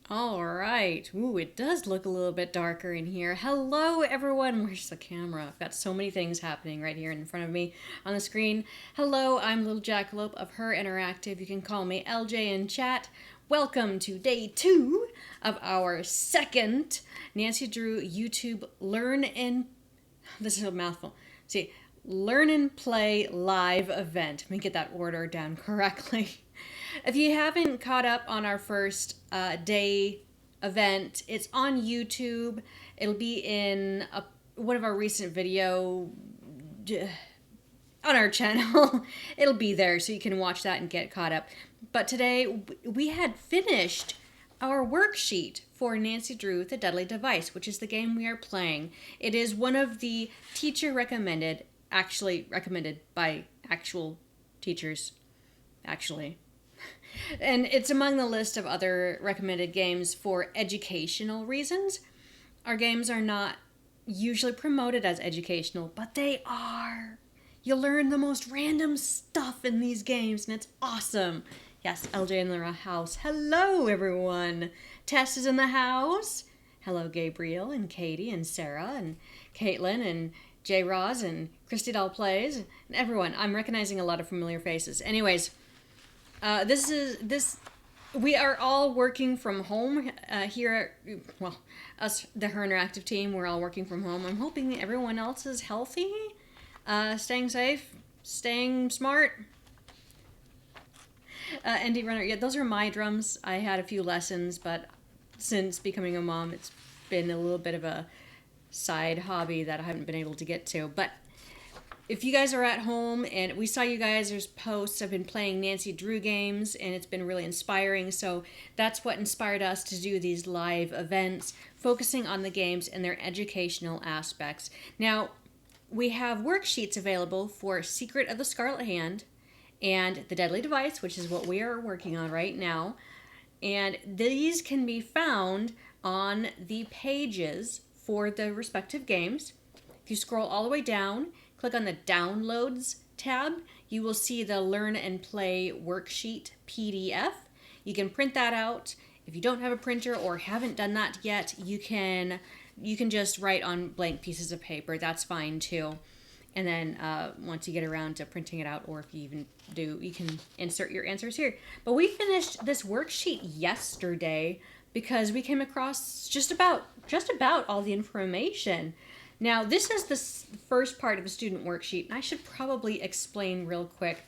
All right. Ooh, it does look a little bit darker in here. Hello, everyone. Where's the camera? I've got so many things happening right here in front of me on the screen. Hello, I'm little Jackalope of HeR Interactive. You can call me LJ in chat. Welcome to day 2 of our second Nancy Drew YouTube Learn and... This is a mouthful. See, Learn and Play live event. Let me get that order down correctly. If you haven't caught up on our first day event, it's on YouTube. It'll be in one of our recent video on our channel. It'll be there so you can watch that and get caught up. But today we had finished our worksheet for Nancy Drew The Deadly Device, which is the game we are playing. It is one of the teacher recommended, actually recommended by actual teachers, actually. And it's among the list of other recommended games for educational reasons. Our games are not usually promoted as educational, but they are. You learn the most random stuff in these games, and it's awesome. Yes, LJ in the house. Hello, everyone. Tess is in the house. Hello, Gabriel and Katie and Sarah and Caitlin and J. Roz and Christy Doll Plays and everyone. I'm recognizing a lot of familiar faces. Anyways, we are all working from home here. Well, us, the HeR Interactive team, we're all working from home. I'm hoping everyone else is healthy, staying safe, staying smart. Indie Runner, yeah, those are my drums. I had a few lessons, but since becoming a mom, it's been a little bit of a side hobby that I haven't been able to get to. But if you guys are at home, and we saw you guys' posts, I've been playing Nancy Drew games, and it's been really inspiring. So that's what inspired us to do these live events, focusing on the games and their educational aspects. Now, we have worksheets available for Secret of the Scarlet Hand and The Deadly Device, which is what we are working on right now. And these can be found on the pages for the respective games. If you scroll all the way down, click on the Downloads tab, you will see the Learn and Play Worksheet PDF. You can print that out. If you don't have a printer or haven't done that yet, you can just write on blank pieces of paper. That's fine too. And then once you get around to printing it out, or if you even do, you can insert your answers here. But we finished this worksheet yesterday because we came across just about all the information. Now, this is the first part of a student worksheet, and I should probably explain real quick.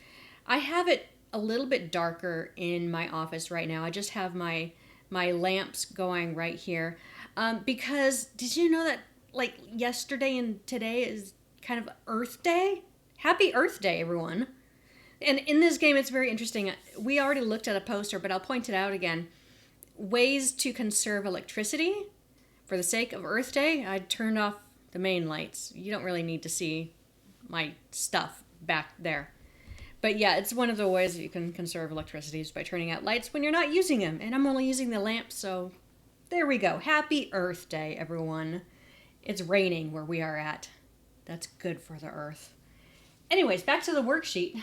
I have it a little bit darker in my office right now. I just have my lamps going right here. Because did you know that like yesterday and today is kind of Earth Day? Happy Earth Day, everyone. And in this game, it's very interesting. We already looked at a poster, but I'll point it out again. Ways to conserve electricity. For the sake of Earth Day, I turned off the main lights. You don't really need to see my stuff back there. But yeah, it's one of the ways that you can conserve electricity is by turning out lights when you're not using them. And I'm only using the lamp, so there we go. Happy Earth Day, everyone. It's raining where we are at. That's good for the earth. Anyways, back to the worksheet.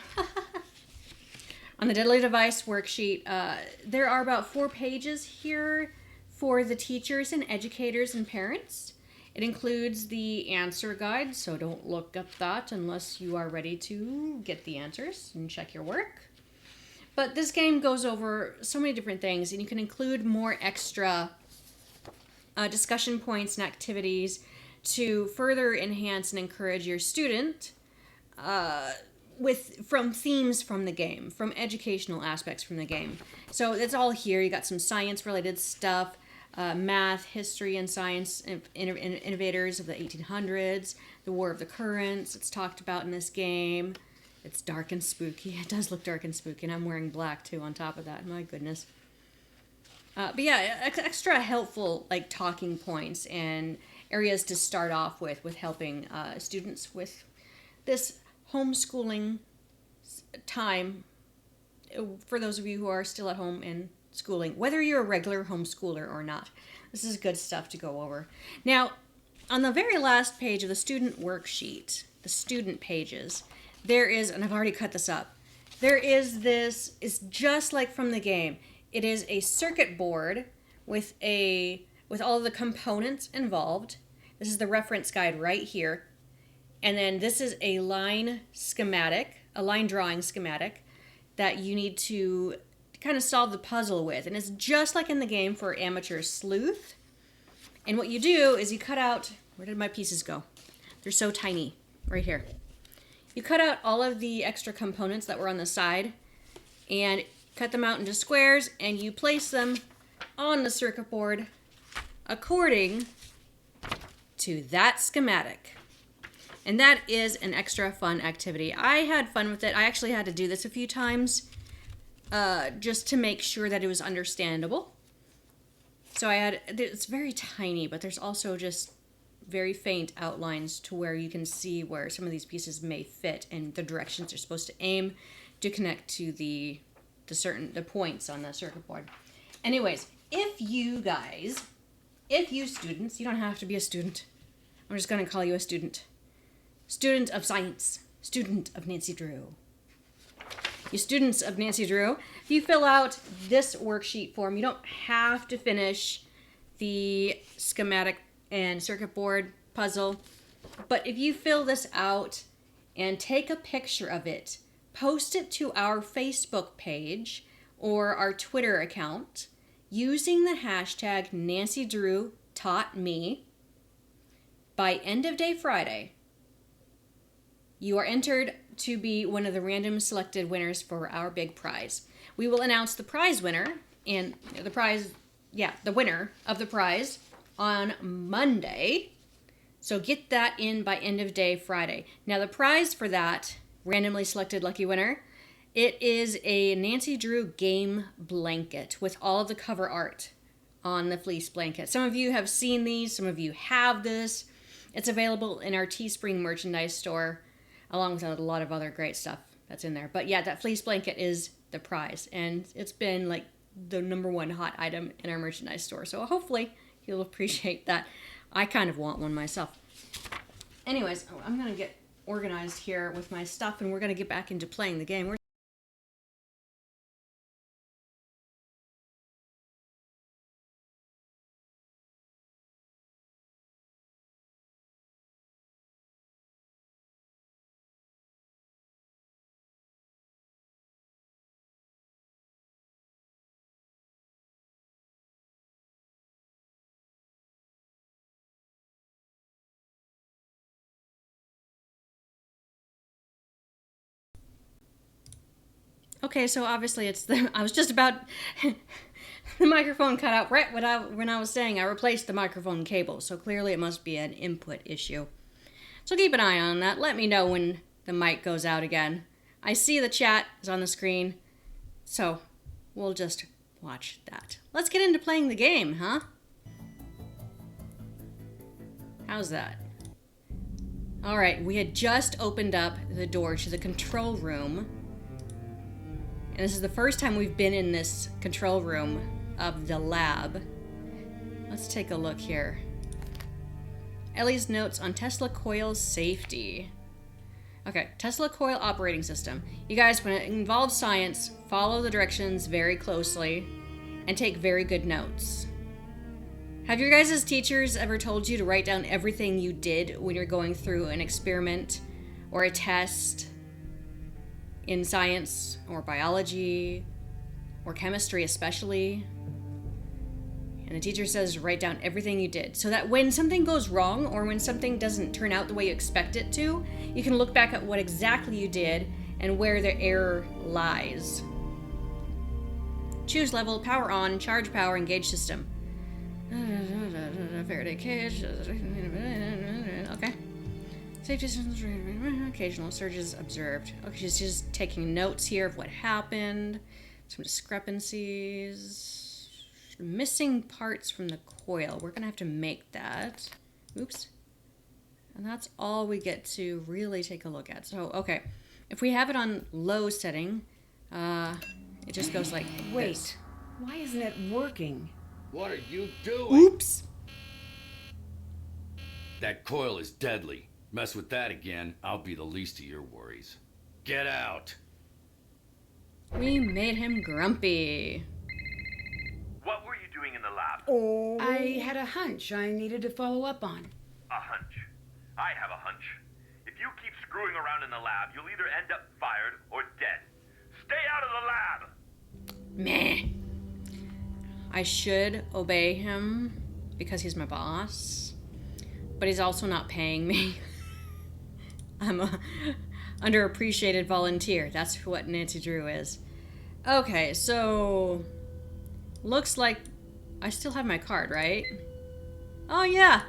On the Deadly Device worksheet, there are about 4 pages here for the teachers and educators and parents. It includes the answer guide, so don't look up that unless you are ready to get the answers and check your work. But this game goes over so many different things, and you can include more extra discussion points and activities to further enhance and encourage your student from themes from the game, from educational aspects from the game. So it's all here. You got some science-related stuff, math, history, and science innovators of the 1800s, the War of the Currents. It's talked about in this game. It's dark and spooky. It does look dark and spooky, and I'm wearing black too on top of that. My goodness. But yeah, extra helpful like talking points and areas to start off with helping students with this homeschooling time for those of you who are still at home and schooling, whether you're a regular homeschooler or not. This is good stuff to go over. Now, on the very last page of the student worksheet, the student pages, there is, and I've already cut this up, there is this, it's just like from the game. It is a circuit board with all of the components involved. This is the reference guide right here. And then this is a line schematic, a line drawing schematic that you need to kind of solve the puzzle with. And it's just like in the game for Amateur Sleuth. And what you do is you cut out, where did my pieces go? They're so tiny, right here. You cut out all of the extra components that were on the side and cut them out into squares, and you place them on the circuit board according to that schematic. And that is an extra fun activity. I had fun with it. I actually had to do this a few times just to make sure that it was understandable. So it's very tiny, but there's also just very faint outlines to where you can see where some of these pieces may fit and the directions they're supposed to aim to connect to the points on the circuit board. Anyways, if you students, you don't have to be a student. I'm just going to call you a student. Student of science. Student of Nancy Drew. You students of Nancy Drew, if you fill out this worksheet form, you don't have to finish the schematic and circuit board puzzle. But if you fill this out and take a picture of it, post it to our Facebook page or our Twitter account using the hashtag Nancy Drew Taught Me, by end of day Friday, you are entered to be one of the random selected winners for our big prize. We will announce the prize winner and the winner of the prize on Monday. So get that in by end of day Friday. Now the prize for that randomly selected lucky winner, it is a Nancy Drew game blanket with all of the cover art on the fleece blanket. Some of you have seen these, some of you have this. It's available in our Teespring merchandise store, along with a lot of other great stuff that's in there. But yeah, that fleece blanket is the prize, and it's been like the #1 hot item in our merchandise store. So hopefully you'll appreciate that. I kind of want one myself. Anyways, I'm going to get organized here with my stuff, and we're going to get back into playing the game. Okay, so obviously I was just about, the microphone cut out right when I was saying I replaced the microphone cable, so clearly it must be an input issue. So keep an eye on that. Let me know when the mic goes out again. I see the chat is on the screen, so we'll just watch that. Let's get into playing the game, huh? How's that? All right, we had just opened up the door to the control room. And this is the first time we've been in this control room of the lab. Let's take a look here. Ellie's notes on Tesla coil safety. Okay, Tesla coil operating system. You guys, when it involves science, follow the directions very closely and take very good notes. Have your guys' teachers ever told you to write down everything you did when you're going through an experiment or a test in science or biology or chemistry especially? And the teacher says write down everything you did so that when something goes wrong or when something doesn't turn out the way you expect it to, you can look back at what exactly you did and where the error lies. Choose level, power on, charge power, engage system. Faraday cage. Okay. Safety systems, occasional surges observed. Okay, she's just taking notes here of what happened. Some discrepancies. Missing parts from the coil. We're gonna have to make that. Oops. And that's all we get to really take a look at. So, okay. If we have it on low setting, it just goes like Wait, why isn't it working? What are you doing? Oops. That coil is deadly. Mess with that again, I'll be the least of your worries. Get out! We made him grumpy. What were you doing in the lab? Oh. I had a hunch I needed to follow up on. A hunch. I have a hunch. If you keep screwing around in the lab, you'll either end up fired or dead. Stay out of the lab! Meh. I should obey him because he's my boss, but he's also not paying me. I'm a underappreciated volunteer. That's what Nancy Drew is. Okay, so looks like I still have my card, right? Oh yeah.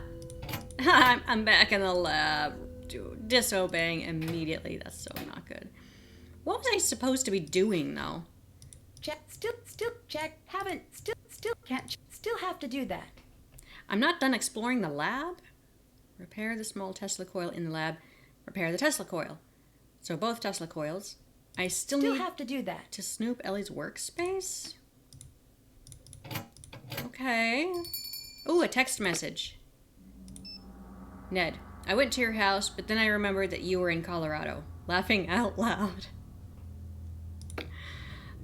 I'm back in the lab, disobeying immediately. That's so not good. What was I supposed to be doing though? Check, still check, haven't, still can't, still have to do that. I'm not done exploring the lab. Repair the small Tesla coil in the lab. Repair the Tesla coil. So both Tesla coils. I still need have to do that. to snoop Ellie's workspace. Okay. Ooh, a text message. Ned, I went to your house, but then I remembered that you were in Colorado. Laughing out loud.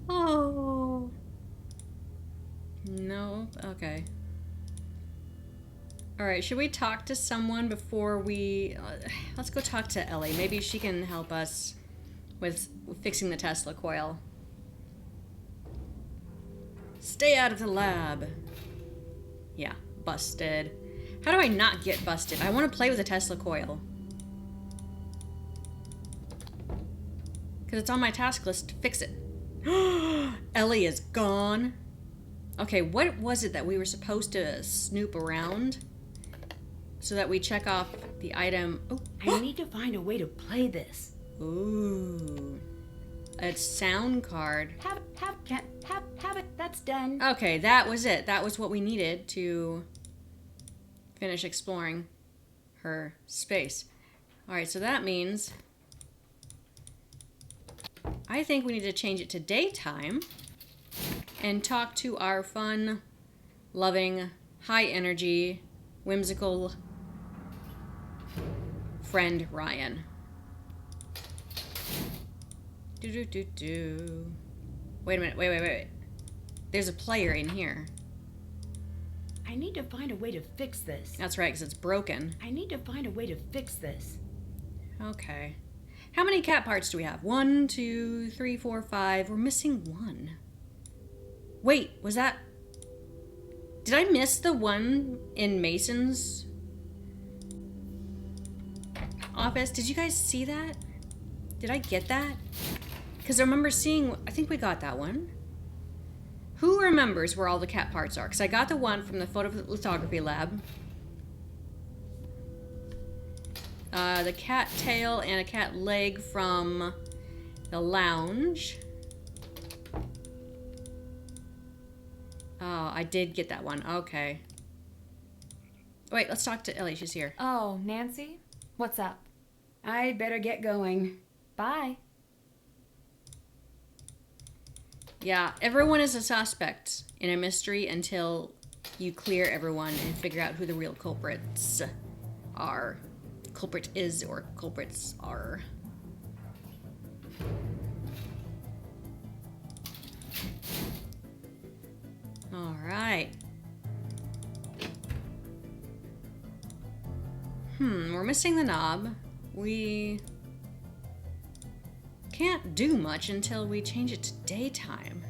Oh. No, okay. Alright, should we talk to someone before we... let's go talk to Ellie. Maybe she can help us with fixing the Tesla coil. Stay out of the lab. Yeah, busted. How do I not get busted? I want to play with a Tesla coil. Because it's on my task list to fix it. Ellie is gone. Okay, what was it that we were supposed to snoop around? So that we check off the item. Oh, I need to find a way to play this. Ooh. A sound card. Have it, that's done. Okay, that was it. That was what we needed to finish exploring her space. Alright, so that means I think we need to change it to daytime and talk to our fun, loving, high energy, whimsical friend Ryan. Wait a minute, wait. There's a player in here. I need to find a way to fix this. That's right, because it's broken. I need to find a way to fix this. Okay. How many cat parts do we have? 1, 2, 3, 4, 5. We're missing one. Wait, was that... Did I miss the one in Mason's office? Did you guys see that? Did I get that? Because I remember seeing... I think we got that one. Who remembers where all the cat parts are? Because I got the one from the photolithography lab. The cat tail and a cat leg from the lounge. Oh, I did get that one. Okay. Wait, let's talk to Ellie. She's here. Oh, Nancy? What's up? I'd better get going. Bye. Yeah, everyone is a suspect in a mystery until you clear everyone and figure out who the real culprits are. Culprit is or culprits are. All right. We're missing the knob. We can't do much until we change it to daytime.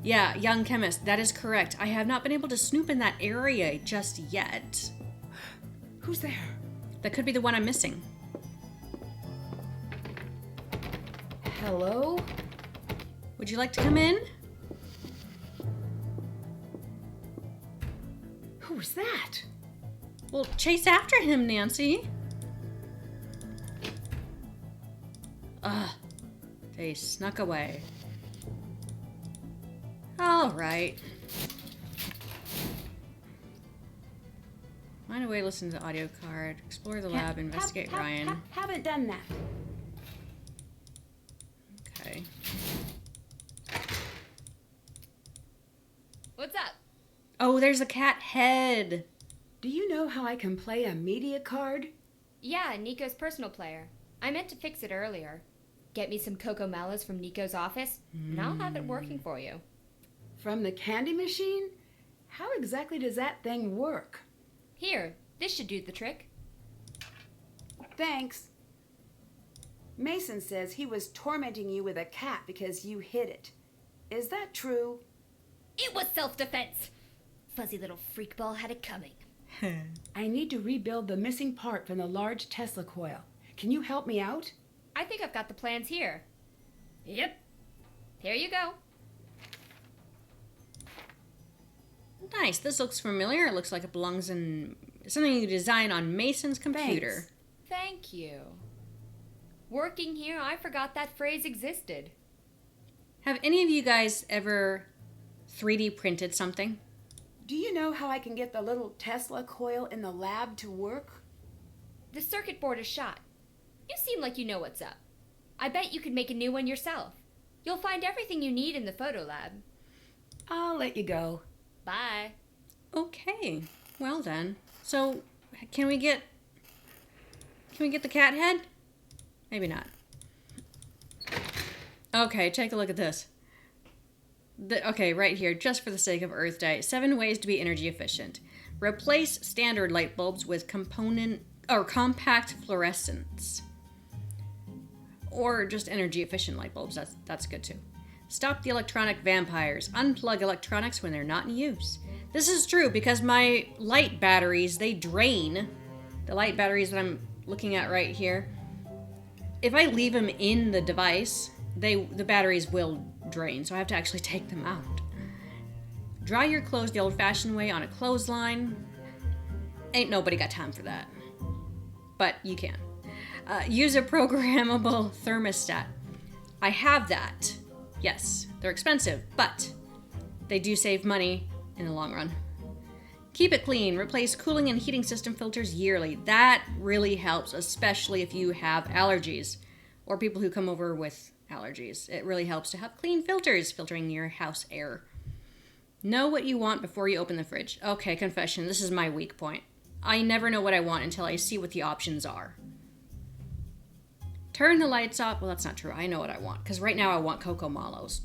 Yeah, young chemist, that is correct. I have not been able to snoop in that area just yet. Who's there? That could be the one I'm missing. Hello? Would you like to come in? Who's that? Well, chase after him, Nancy. Ugh. They snuck away. All right. Find a way to listen to the audio card. Explore the lab. Investigate Ryan. Haven't done that. Okay. What's up? Oh, there's a cat head. Do you know how I can play a media card? Yeah, Nico's personal player. I meant to fix it earlier. Get me some cocoa mellows from Nico's office, and I'll have it working for you. From the candy machine? How exactly does that thing work? Here, this should do the trick. Thanks. Mason says he was tormenting you with a cat because you hid it. Is that true? It was self-defense. Fuzzy little freakball had it coming. I need to rebuild the missing part from the large Tesla coil. Can you help me out? I think I've got the plans here. Yep. Here you go. Nice. This looks familiar. It looks like it belongs in something you design on Mason's computer. Thanks. Thank you. Working here, I forgot that phrase existed. Have any of you guys ever 3D printed something? Do you know how I can get the little Tesla coil in the lab to work? The circuit board is shot. You seem like you know what's up. I bet you could make a new one yourself. You'll find everything you need in the photo lab. I'll let you go. Bye. Okay. Well then. So, can we get the cat head? Maybe not. Okay, take a look at this. Okay, right here, just for the sake of Earth Day. 7 ways to be energy efficient. Replace standard light bulbs with compact fluorescents. Or just energy efficient light bulbs. That's good too. Stop the electronic vampires. Unplug electronics when they're not in use. This is true because my light batteries, they drain. The light batteries that I'm looking at right here. If I leave them in the device, the batteries will drain, so I have to actually take them out. Dry your clothes the old-fashioned way on a clothesline. Ain't nobody got time for that. But you can. Use a programmable thermostat. I have that. Yes, they're expensive, but they do save money in the long run. Keep it clean. Replace cooling and heating system filters yearly. That really helps, especially if you have allergies or people who come over with allergies. It really helps to have clean filters, filtering your house air. Know what you want before you open the fridge. Okay, confession, this is my weak point. I never know what I want until I see what the options are. Turn the lights off. Well, that's not true. I know what I want, because right now I want Cocoa Mallows.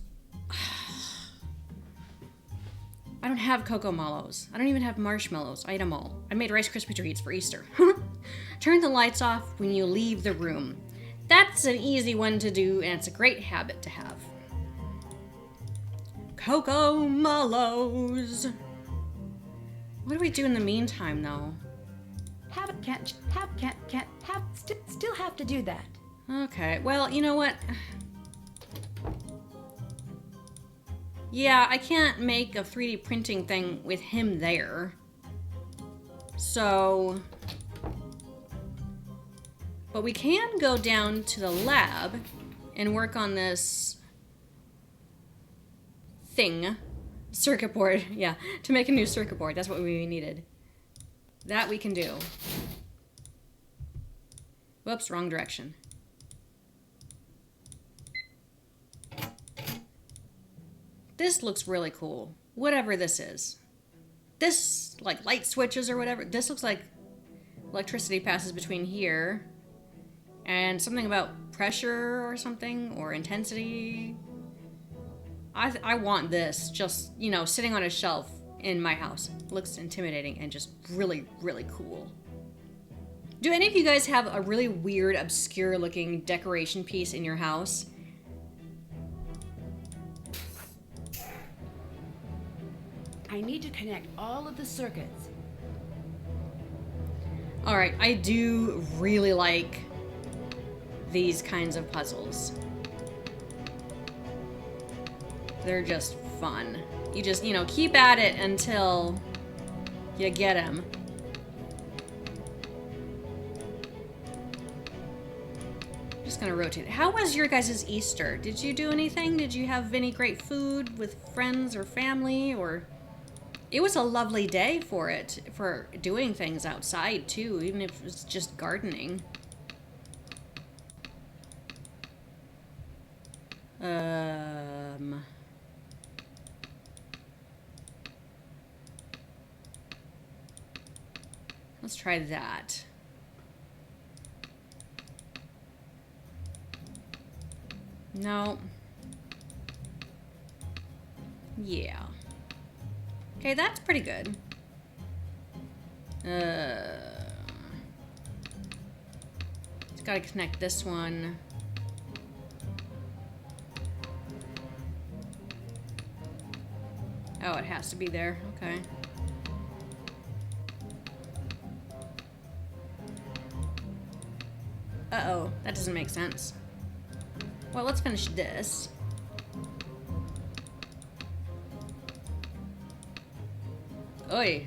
I don't have Cocoa Mallows. I don't even have marshmallows. I ate them all. I made Rice Krispie treats for Easter. Turn the lights off when you leave the room. That's an easy one to do, and it's a great habit to have. Cocoa Mallows. What do we do in the meantime, though? Still have to do that. Okay, well, you know what? Yeah, I can't make a 3D printing thing with him there. So... But we can go down to the lab and work on this thing. Circuit board, yeah, to make a new circuit board. That's what we needed. That we can do. Whoops, wrong direction. This looks really cool. Whatever this is. This, like light switches or whatever. This looks like electricity passes between here and something about pressure or something, or intensity. I want this just, you know, sitting on a shelf in my house. Looks intimidating and just really, really cool. Do any of you guys have a really weird, obscure looking decoration piece in your house? I need to connect all of the circuits. Alright, I do really like these kinds of puzzles. They're just fun. You just, you know, keep at it until you get them. Just gonna rotate it. How was your guys' Easter? Did you do anything? Did you have any great food with friends or family? Or it was a lovely day for it, for doing things outside too, even if it was just gardening. Let's try that. No. Yeah. Okay, that's pretty good. It's gotta connect this one. Oh, it has to be there. Okay. Uh-oh, that doesn't make sense. Well, let's finish this. Oi.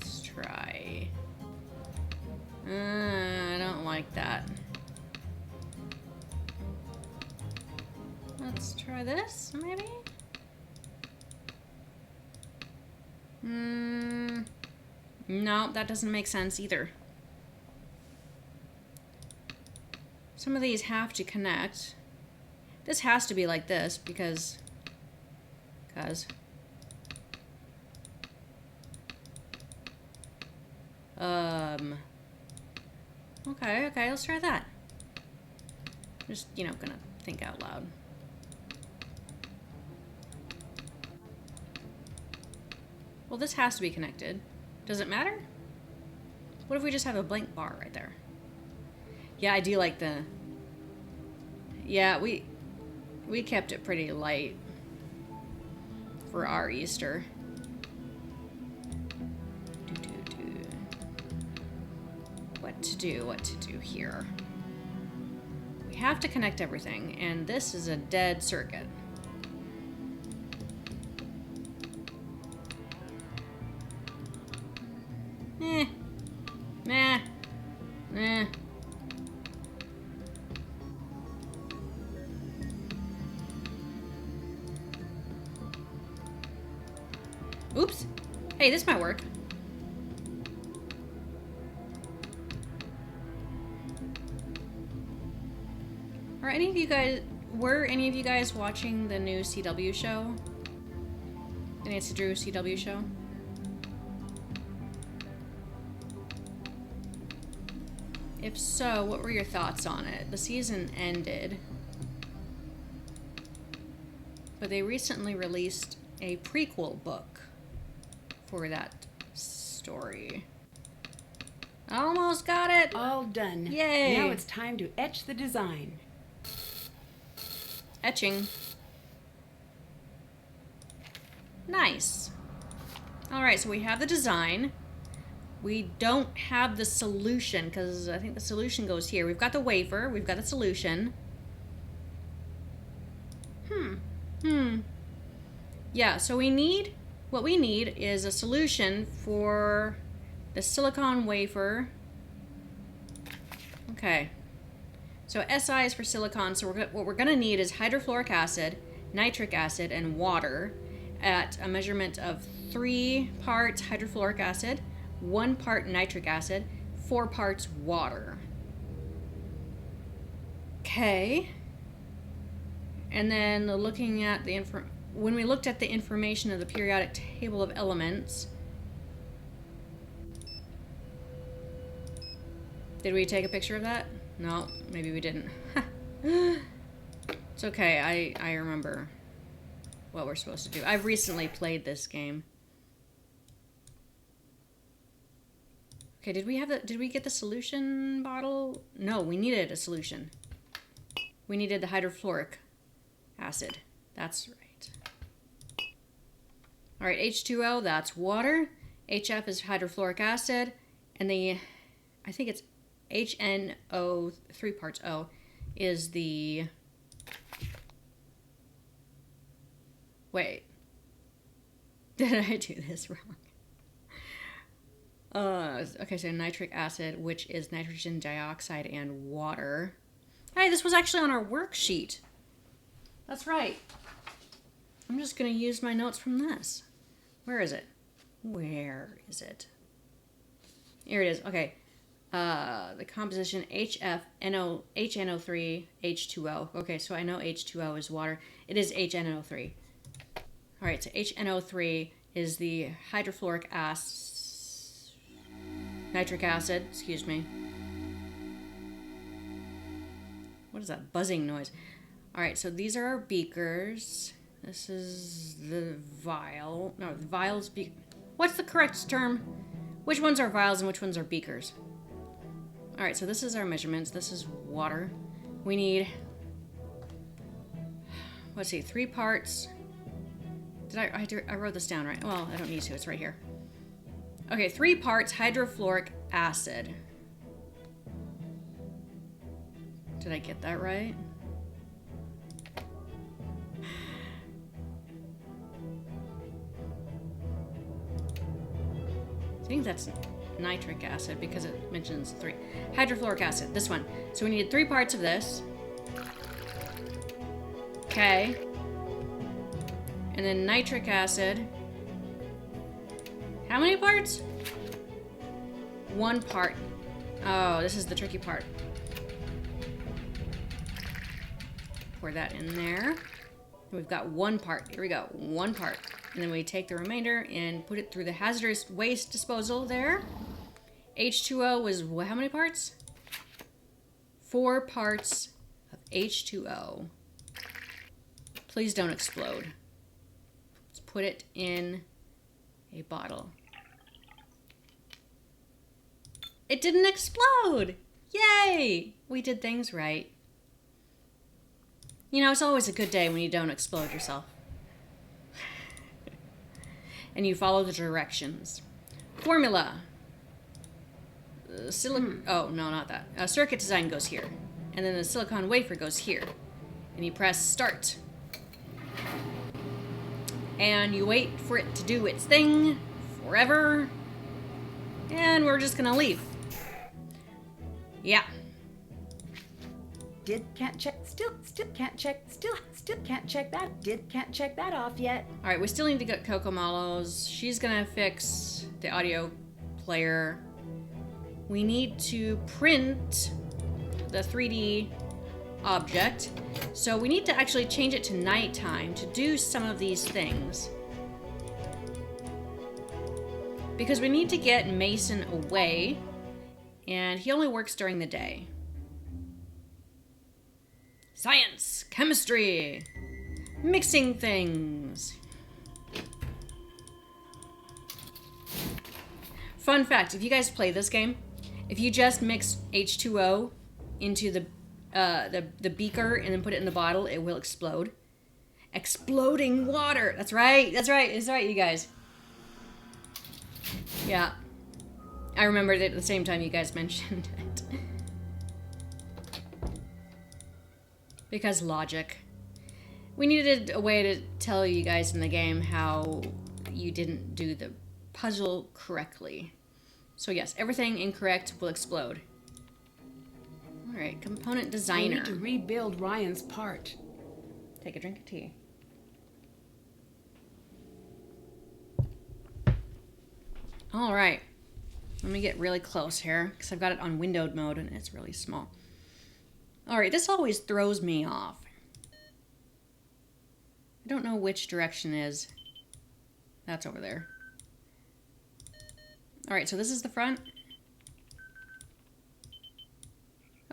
Let's try. I don't like that. Let's try this, maybe? No, that doesn't make sense either. Some of these have to connect. This has to be like this because... Okay, let's try that. Just, you know, gonna think out loud. Well, this has to be connected. Does it matter? What if we just have a blank bar right there? Yeah, I do like the... Yeah, we kept it pretty light for our Easter. What to do here? We have to connect everything, and this is a dead circuit. Nah. Oops. Hey, this might work. Were any of you guys watching the new CW show? The Nancy Drew CW show? If so, what were your thoughts on it? The season ended, but they recently released a prequel book for that story. Almost got it! All done. Yay! Now it's time to etch the design. Etching. Nice. Alright, so we have the design. We don't have the solution, because I think the solution goes here. We've got the wafer, we've got the solution. Yeah, so what we need is a solution for the silicon wafer. Okay. So Si is for silicon, so what we're gonna need is hydrofluoric acid, nitric acid, and water at a measurement of 3 parts hydrofluoric acid, 1 part nitric acid, 4 parts water. Okay. And then looking at the when we looked at the information of the periodic table of elements, did we take a picture of that? No, maybe we didn't. It's okay, I remember what we're supposed to do. I've recently played this game. Okay, did we get the solution bottle? No, we needed a solution. We needed the hydrofluoric acid. That's right. All right, H2O, that's water. HF is hydrofluoric acid. And I think it's HNO, 3 parts O, is the... Wait. Did I do this wrong? Okay, so nitric acid, which is nitrogen dioxide and water. Hey, this was actually on our worksheet. That's right. I'm just going to use my notes from this. Where is it? Where is it? Here it is. Okay. The composition HNO3, H2O. Okay, so I know H2O is water. It is HNO3. All right, so HNO3 is the hydrofluoric acid, nitric acid, excuse me. What is that buzzing noise? All right, so these are our beakers. This is the vial. No, the vials. What's the correct term? Which ones are vials and which ones are beakers? All right, so this is our measurements. This is water. We need, let's see, 3 parts. I wrote this down right? Well, I don't need to. It's right here. Okay, 3 parts hydrofluoric acid. Did I get that right? I think that's nitric acid because it mentions 3. Hydrofluoric acid, this one. So we needed 3 parts of this. Okay. And then nitric acid. How many parts? 1 part. Oh, this is the tricky part. Pour that in there. We've got 1 part. Here we go. 1 part. And then we take the remainder and put it through the hazardous waste disposal there. H2O was how many parts? 4 parts of H2O. Please don't explode. Let's put it in a bottle. It didn't explode! Yay! We did things right. You know, it's always a good day when you don't explode yourself. And you follow the directions. Formula. Oh, no, not that. Circuit design goes here. And then the silicon wafer goes here. And you press start. And you wait for it to do its thing forever. And we're just gonna leave. Yeah. Can't check that off yet. All right, we still need to get Coco Malos. She's gonna fix the audio player. We need to print the 3D object. So we need to actually change it to nighttime to do some of these things. Because we need to get Mason away, and he only works during the day. Science, chemistry, mixing things. Fun fact, if you guys play this game, if you just mix H2O into the beaker and then put it in the bottle, it will explode. Exploding water. That's right, you guys. Yeah. I remembered it at the same time you guys mentioned it. Because logic. We needed a way to tell you guys in the game how you didn't do the puzzle correctly. So yes, everything incorrect will explode. Alright, component I designer. need to rebuild Ryan's part. Take a drink of tea. Alright. Let me get really close here, because I've got it on windowed mode and it's really small. Alright, this always throws me off. I don't know which direction is. That's over there. Alright, so this is the front.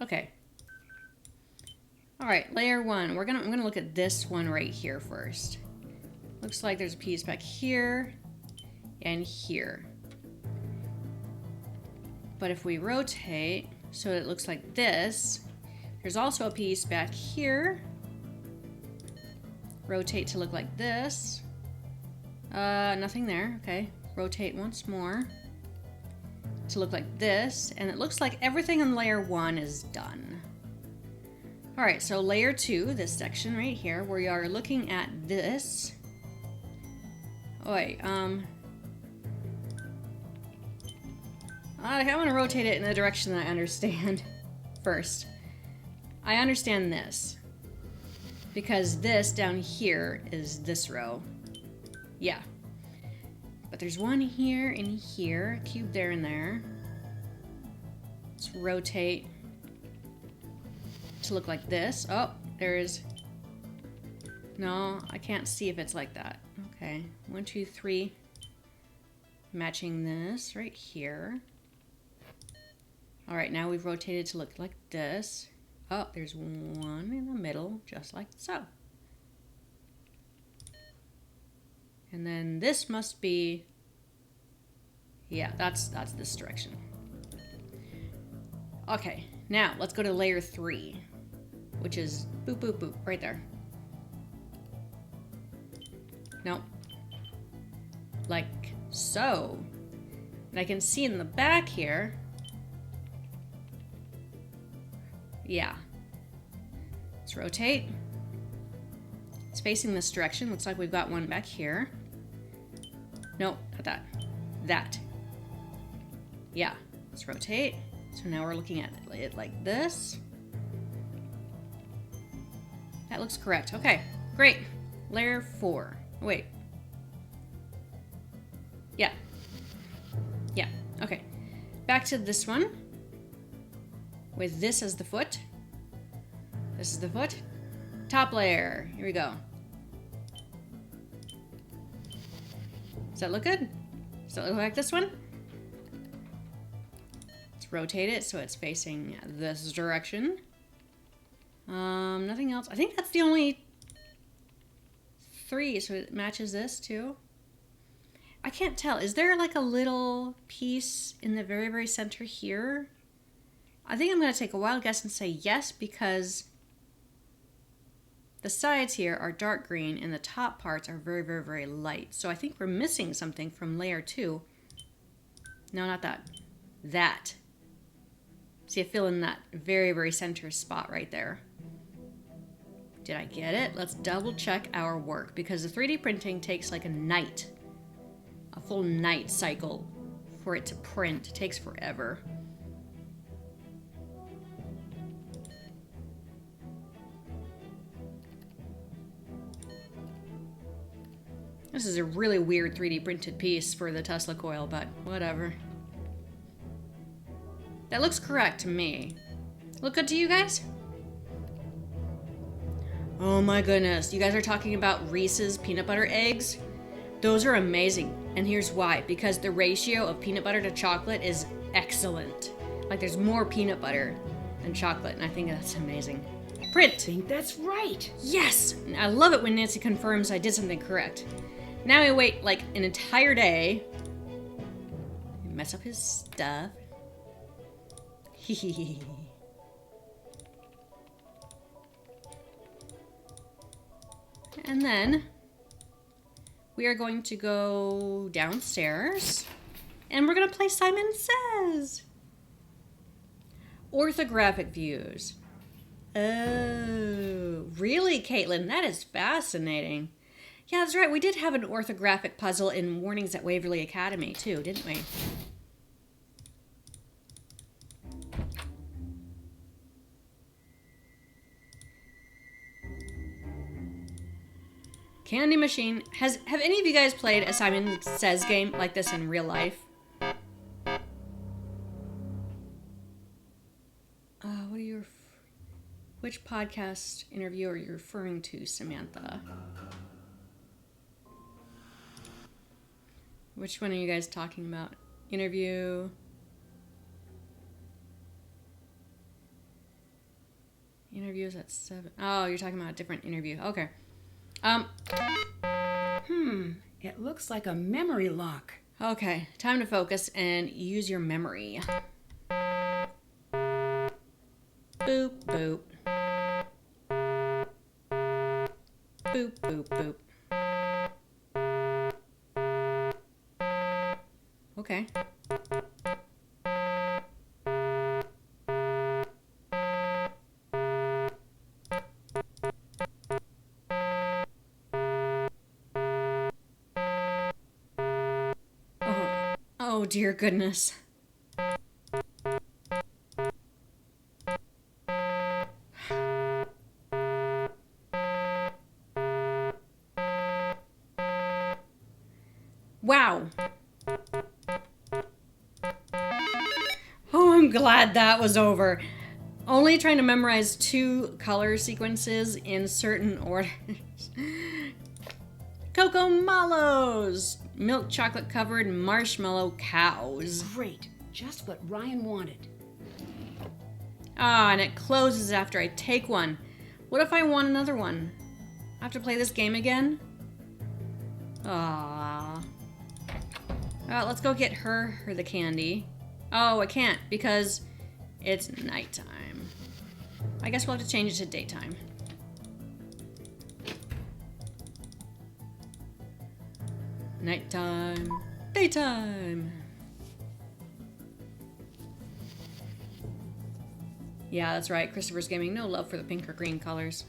Okay. Alright, layer 1. I'm gonna look at this one right here first. Looks like there's a piece back here and here. But if we rotate so it looks like this, there's also a piece back here. Rotate to look like this. Nothing there. Okay. Rotate once more to look like this. And it looks like everything on layer 1 is done. Alright, so layer 2, this section right here, where you are looking at this. Oh wait, I want to rotate it in the direction that I understand first. I understand this. Because this down here is this row. Yeah. But there's one here and here, cube there and there. Let's rotate to look like this. Oh, there's... No, I can't see if it's like that. Okay, 1, 2, 3. Matching this right here. Alright, now we've rotated to look like this. Oh, there's one in the middle, just like so. And then this must be, yeah, that's this direction. Okay, now let's go to layer 3, which is boop, boop, boop, right there. Nope. Like so. And I can see in the back here. Yeah. Let's rotate. It's facing this direction. Looks like we've got one back here. Nope, not that. That. Yeah. Let's rotate. So now we're looking at it like this. That looks correct. Okay, great. Layer 4. Wait. Yeah. Yeah, okay. Back to this one. With this as the foot. This is the foot. Top layer. Here we go. Does that look good? Does that look like this one? Let's rotate it so it's facing this direction. Nothing else. I think that's the only 3, so it matches this too. I can't tell. Is there like a little piece in the very, very center here? I think I'm going to take a wild guess and say yes, because the sides here are dark green and the top parts are very, very, very light. So I think we're missing something from layer 2. No, not that. That. See, I fill in that very, very center spot right there. Did I get it? Let's double check our work, because the 3D printing takes like a night. A full night cycle for it to print. It takes forever. This is a really weird 3D printed piece for the Tesla coil, but whatever. That looks correct to me. Look good to you guys? Oh my goodness. You guys are talking about Reese's peanut butter eggs? Those are amazing. And here's why. Because the ratio of peanut butter to chocolate is excellent. Like, there's more peanut butter than chocolate, and I think that's amazing. Print! I think that's right. Yes! I love it when Nancy confirms I did something correct. Now I wait like an entire day. Mess up his stuff. And then we are going to go downstairs and we're going to play Simon Says. Orthographic views. Oh, really, Caitlin? That is fascinating. Yeah, that's right. We did have an orthographic puzzle in Warnings at Waverly Academy, too, didn't we? Candy Machine. Have any of you guys played a Simon Says game like this in real life? Which podcast interview are you referring to, Samantha? Which one are you guys talking about? Interview. Interviews at 7. Oh, you're talking about a different interview. Okay. It looks like a memory lock. Okay, time to focus and use your memory. Boop, boop. Boop, boop, boop. Okay. Oh dear goodness. Wow. Oh, I'm glad that was over. Only trying to memorize 2 color sequences in certain orders. Cocoa Mallows! Milk chocolate covered marshmallow cows. Great. Just what Ryan wanted. Ah, and it closes after I take one. What if I want another one? I have to play this game again? Ah. Well, let's go get her the candy. Oh, I can't because it's nighttime. I guess we'll have to change it to daytime. Nighttime. Daytime. Yeah, that's right. Christopher's Gaming. No love for the pink or green colors.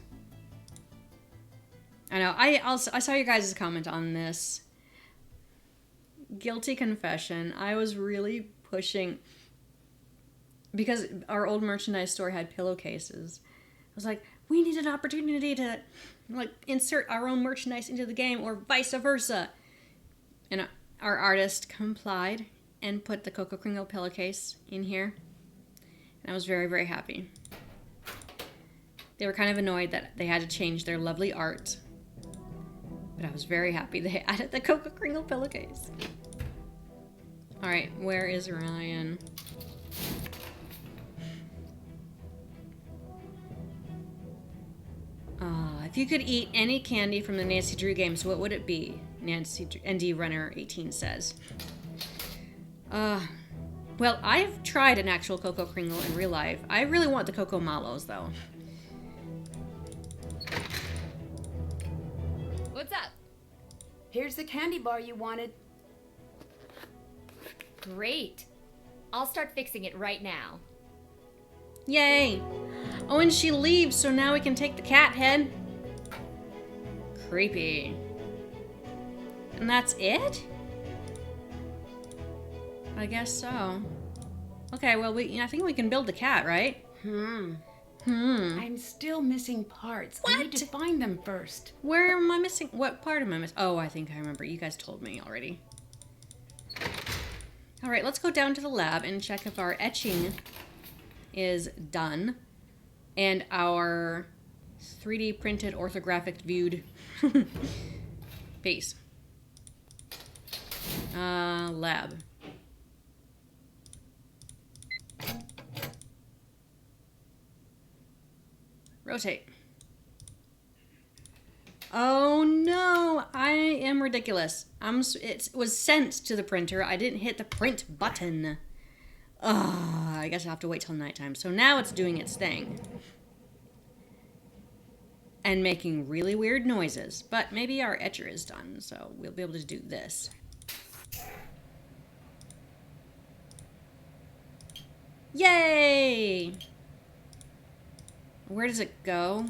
I know. I saw your guys' comment on this. Guilty confession. I was really pushing because our old merchandise store had pillowcases. I was like, we need an opportunity to like insert our own merchandise into the game or vice versa. And our artist complied and put the Coco Kringle pillowcase in here. And I was very, very happy. They were kind of annoyed that they had to change their lovely art. But I was very happy they added the Coco Kringle pillowcase. Alright, where is Ryan? If you could eat any candy from the Nancy Drew games, what would it be? Nancy ND Runner 18 says. Well, I've tried an actual Coco Kringle in real life. I really want the Coco Malos, though. What's up? Here's the candy bar you wanted. Great. I'll start fixing it right now. Yay! Oh, and she leaves, so now we can take the cat head. Creepy. And that's it? I guess so. Okay, well, I think we can build the cat, right? I'm still missing parts. I need to find them first. Where am I missing? What part am I missing? Oh, I think I remember. You guys told me already. All right, let's go down to the lab and check if our etching is done and our 3D printed orthographic viewed piece. Lab. Rotate. Oh no, I am ridiculous. It was sent to the printer. I didn't hit the print button. I guess I'll have to wait till nighttime. So now it's doing its thing. And making really weird noises. But maybe our etcher is done, so we'll be able to do this. Yay! Where does it go?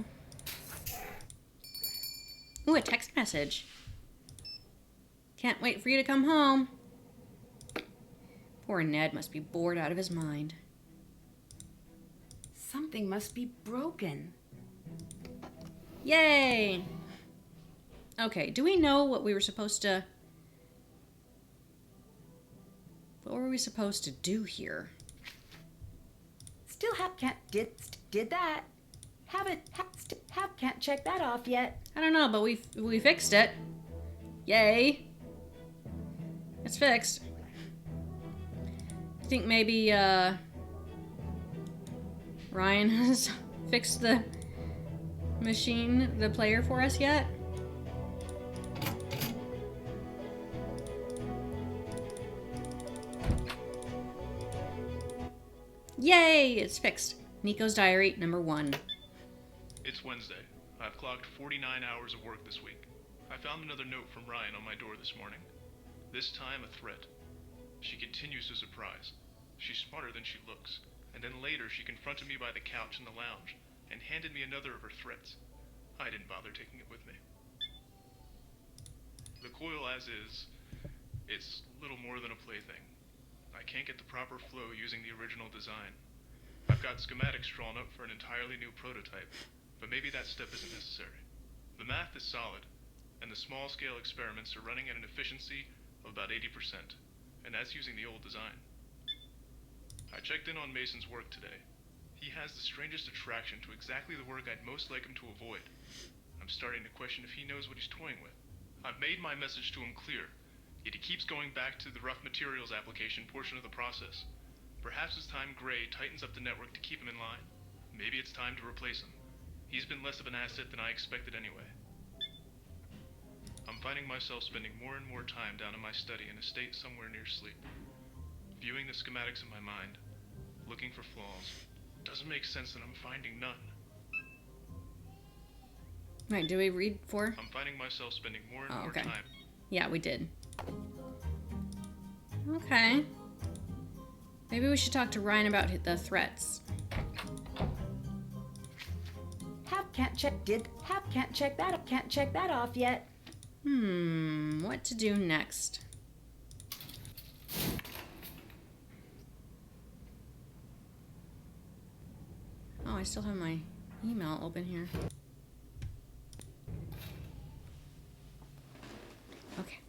Ooh, a text message. Can't wait for you to come home. Poor Ned must be bored out of his mind. Something must be broken. Yay! Okay, do we know what we were supposed to... What were we supposed to do here? Still can't did that. Can't check that off yet. I don't know, but we fixed it. Yay! It's fixed. I think maybe Ryan has fixed the machine, the player for us yet. Yay! It's fixed. Nico's diary number 1. It's Wednesday. I've clocked 49 hours of work this week. I found another note from Ryan on my door this morning. This time a threat. She continues to surprise. She's smarter than she looks. And then later she confronted me by the couch in the lounge and handed me another of her threats. I didn't bother taking it with me. The coil as is, it's little more than a plaything. I can't get the proper flow using the original design. I've got schematics drawn up for an entirely new prototype, but maybe that step isn't necessary. The math is solid, and the small-scale experiments are running at an efficiency of about 80%, and that's using the old design. I checked in on Mason's work today. He has the strangest attraction to exactly the work I'd most like him to avoid. I'm starting to question if he knows what he's toying with. I've made my message to him clear, yet he keeps going back to the rough materials application portion of the process. Perhaps it's time Gray tightens up the network to keep him in line. Maybe it's time to replace him. He's been less of an asset than I expected anyway. I'm finding myself spending more and more time down in my study in a state somewhere near sleep. Viewing the schematics in my mind, looking for flaws. Doesn't make sense that I'm finding none. Right, do we read 4? I'm finding myself spending more and more okay. time. Yeah, we did. Okay. Maybe we should talk to Ryan about the threats. Can't check that off yet. What to do next? Oh, I still have my email open here. Okay.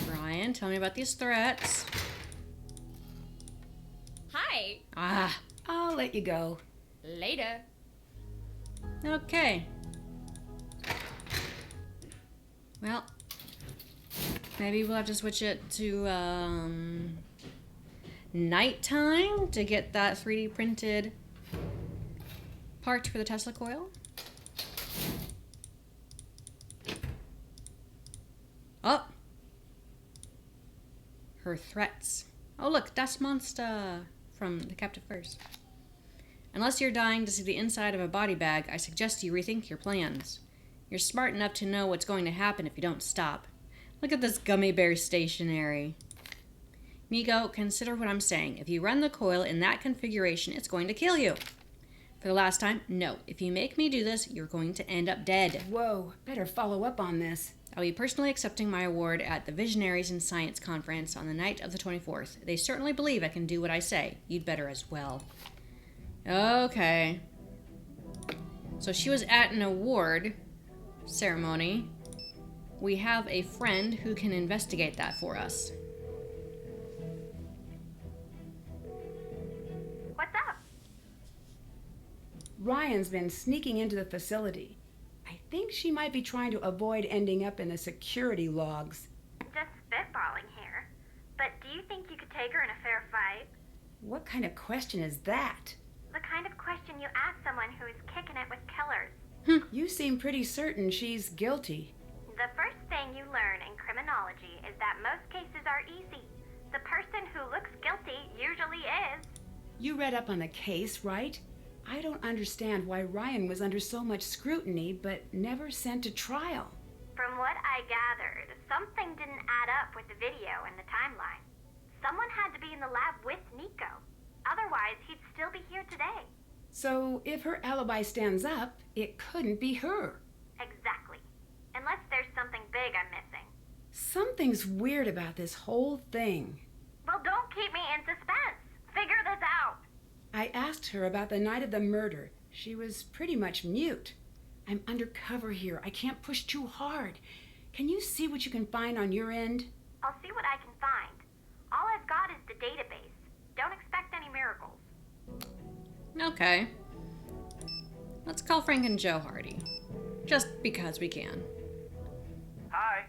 Ryan, tell me about these threats. Hi. Ah, I'll let you go. Later. okay. Well, maybe we'll have to switch it to nighttime to get that 3D printed part for the Tesla coil. Oh! Her threats. Oh look, Das Monster from the Captive Curse. Unless you're dying to see the inside of a body bag, I suggest you rethink your plans. You're smart enough to know what's going to happen if you don't stop. Look at this gummy bear stationery. Nico, consider what I'm saying. If you run the coil in that configuration, it's going to kill you. For the last time, no. If you make me do this, you're going to end up dead. Whoa, better follow up on this. I'll be personally accepting my award at the Visionaries in Science Conference on the night of the 24th. They certainly believe I can do what I say. You'd better as well. Okay. So she was at an award ceremony. We have a friend who can investigate that for us. What's up? Ryan's been sneaking into the facility. I think she might be trying to avoid ending up in the security logs. Just spitballing here. But do you think you could take her in a fair fight? What kind of question is that? The kind of question you ask someone who is kicking it with killers. You seem pretty certain she's guilty. The first thing you learn in criminology is that most cases are easy. The person who looks guilty usually is. You read up on the case, right? I don't understand why Ryan was under so much scrutiny but never sent to trial. From what I gathered, something didn't add up with the video and the timeline. Someone had to be in the lab with Nico. Otherwise, he'd still be here today. So if her alibi stands up, it couldn't be her. Exactly. Unless there's something big I'm missing. Something's weird about this whole thing. Well, don't keep me in suspense. Figure this out. I asked her about the night of the murder. She was pretty much mute. I'm undercover here. I can't push too hard. Can you see what you can find on your end? I'll see what I can find. All I've got is the database. Don't expect any miracles. Okay. Let's call Frank and Joe Hardy. Just because we can. Hi.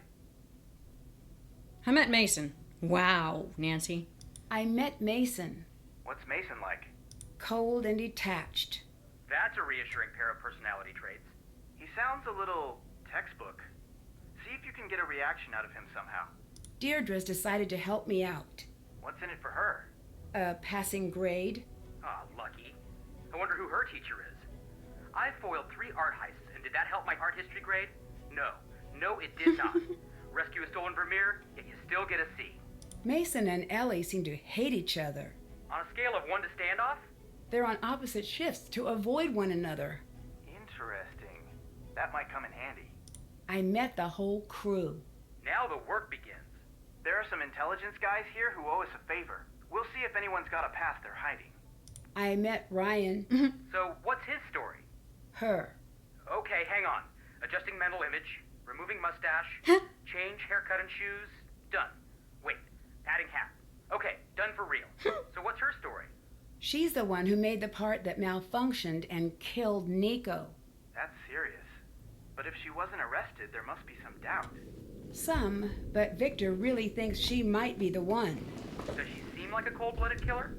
I met Mason. Wow, Nancy. I met Mason. What's Mason like? Cold and detached. That's a reassuring pair of personality traits. He sounds a little textbook. See if you can get a reaction out of him somehow. Deirdre's decided to help me out. What's in it for her? A passing grade. Ah, lucky. I wonder who her teacher is. I foiled 3 art heists, and did that help my art history grade? No. No, it did not. Rescue a stolen Vermeer, yet you still get a C. Mason and Ellie seem to hate each other. On a scale of 1 to standoff? They're on opposite shifts to avoid one another. Interesting. That might come in handy. I met the whole crew. Now the work begins. There are some intelligence guys here who owe us a favor. We'll see if anyone's got a past they're hiding. I met Ryan. So, what's his story? Her. Okay, hang on. Adjusting mental image, removing mustache, change haircut and shoes, done. Wait, adding hat. Okay, done for real. So what's her story? She's the one who made the part that malfunctioned and killed Nico. That's serious. But if she wasn't arrested, there must be some doubt. Some, but Victor really thinks she might be the one. Does she seem seem like a cold-blooded killer?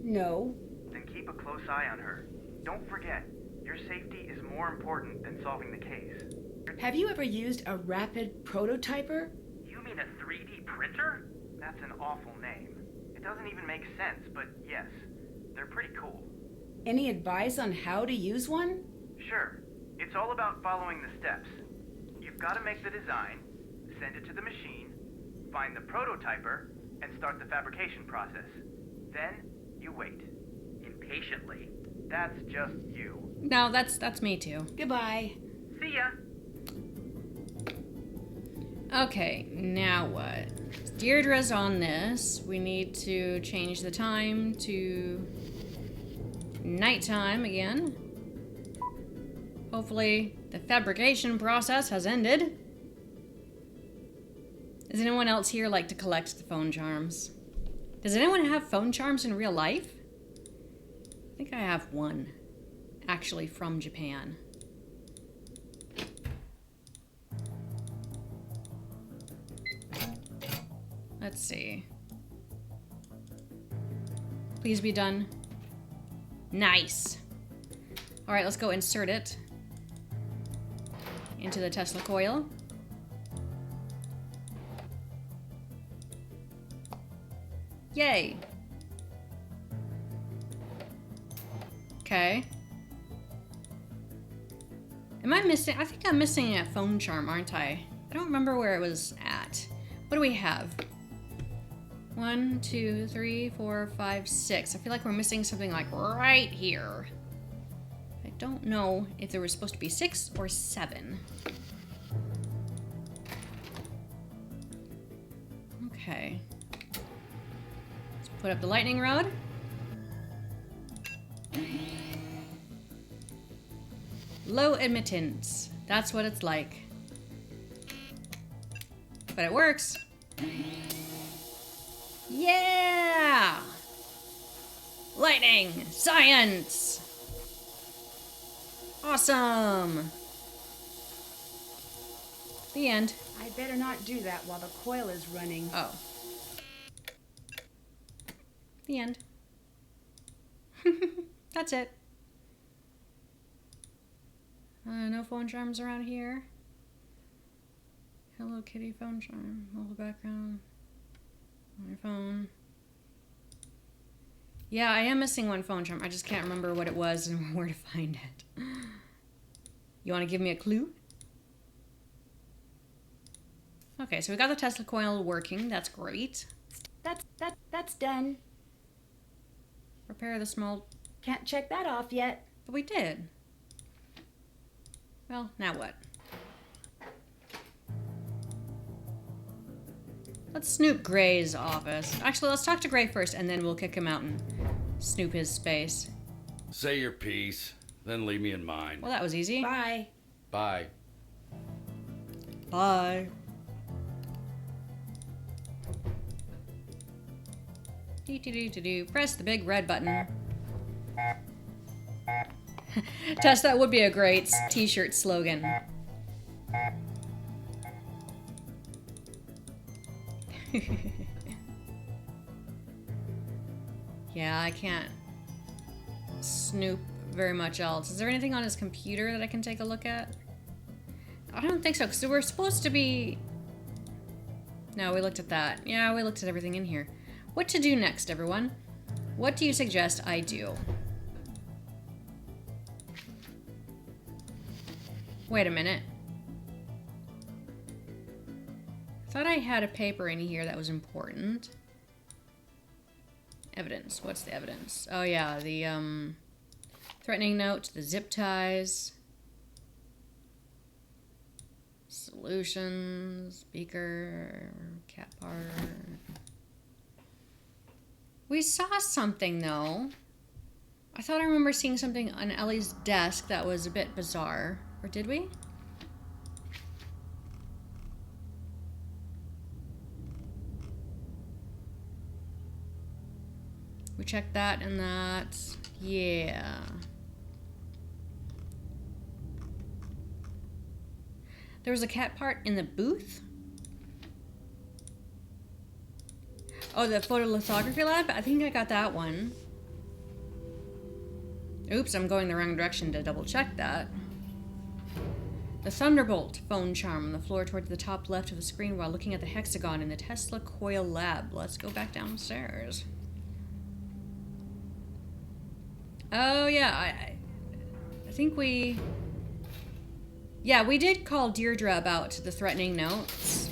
No. Then keep a close eye on her. Don't forget, your safety is more important than solving the case. Have you ever used a rapid prototyper? You mean a 3D printer? That's an awful name. It doesn't even make sense, but yes, they're pretty cool. Any advice on how to use one? Sure. It's all about following the steps. You've got to make the design, send it to the machine, find the prototyper, and start the fabrication process. Then, you wait. Impatiently. That's just you. No, that's me too. Goodbye. See ya! Okay, now what? Deirdre's on this. We need to change the time to nighttime again. Hopefully the fabrication process has ended. Does anyone else here like to collect the phone charms? Does anyone have phone charms in real life? I think I have one. Actually from Japan. Let's see. Please be done. Nice. All right, let's go insert it into the Tesla coil. Yay. Okay. Am I missing? I think I'm missing a phone charm, aren't I? I don't remember where it was at. What do we have? 1, 2, 3, 4, 5, 6. I feel like we're missing something like right here. I don't know if there was supposed to be 6 or 7. Okay. Let's put up the lightning rod. Low admittance. That's what it's like. But it works. Yeah! Lightning! Science! Awesome! The end. I better not do that while the coil is running. Oh. The end. That's it. No phone charms around here. Hello Kitty phone charm. Hold the background. My phone. Yeah, I am missing one phone charm. I just can't remember what it was and where to find it. You want to give me a clue? Okay, so we got the Tesla coil working. That's great. That's done. Repair the small... Can't check that off yet. But we did. Well, now what? Let's snoop Gray's office. Actually, let's talk to Gray first, and then we'll kick him out and snoop his space. Say your piece, then leave me in mine. Well, that was easy. Bye. Bye. Bye. Do. Press the big red button. Tess, that would be a great t-shirt slogan. Yeah, I can't snoop very much else. Is there anything on his computer that I can take a look at? I don't think so, because we're supposed to be... No, we looked at that. Yeah, we looked at everything in here. What to do next, everyone? What do you suggest I do? Wait a minute. I thought I had a paper in here that was important. Evidence. What's the evidence? Oh yeah, the threatening note, the zip ties, solutions, beaker, cat part. We saw something though. I thought I remember seeing something on Ellie's desk that was a bit bizarre. Or did we? We checked that and that. Yeah. There was a cat part in the booth? Oh, the photolithography lab? I think I got that one. Oops, I'm going the wrong direction to double check that. The Thunderbolt phone charm on the floor towards the top left of the screen while looking at the hexagon in the Tesla Coil lab. Let's go back downstairs. Oh, yeah, I think we... Yeah, we did call Deirdre about the threatening notes.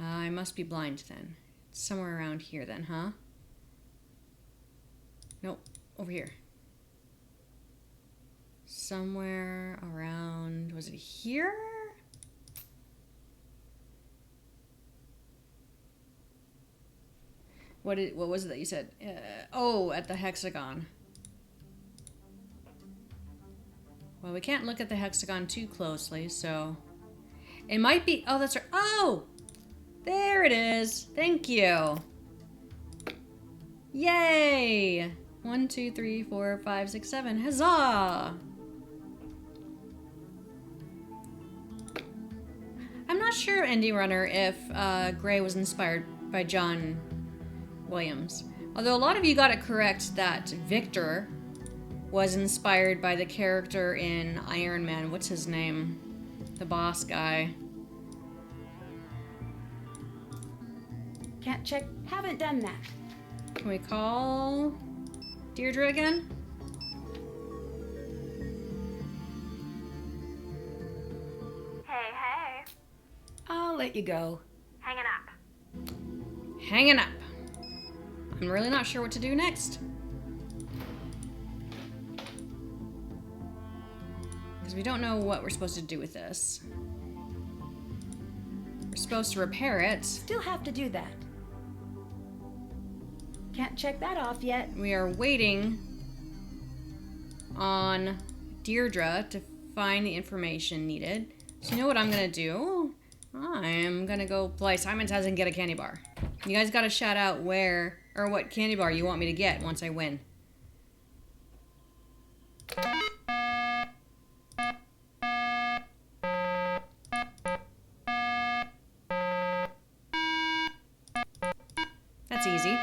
I must be blind then. It's somewhere around here then, huh? Nope, over here. Somewhere around... Was it here? What was it that you said? Oh, at the hexagon. Well, we can't look at the hexagon too closely, so... It might be... Oh, that's right. Oh! There it is. Thank you. Yay! 1, 2, 3, 4, 5, 6, 7. Huzzah! I'm not sure, Indie Runner, if Gray was inspired by John Williams. Although a lot of you got it correct that Victor was inspired by the character in Iron Man. What's his name? The boss guy. Can't check. Haven't done that. Can we call Deirdre again? Hey. I'll let you go. Hanging up. Hanging up. I'm really not sure what to do next. Because we don't know what we're supposed to do with this. We're supposed to repair it. Still have to do that. Can't check that off yet. We are waiting on Deirdre to find the information needed. So you know what I'm gonna do? I'm gonna go play Simon's House and get a candy bar. You guys gotta shout out where or what candy bar you want me to get once I win. That's easy.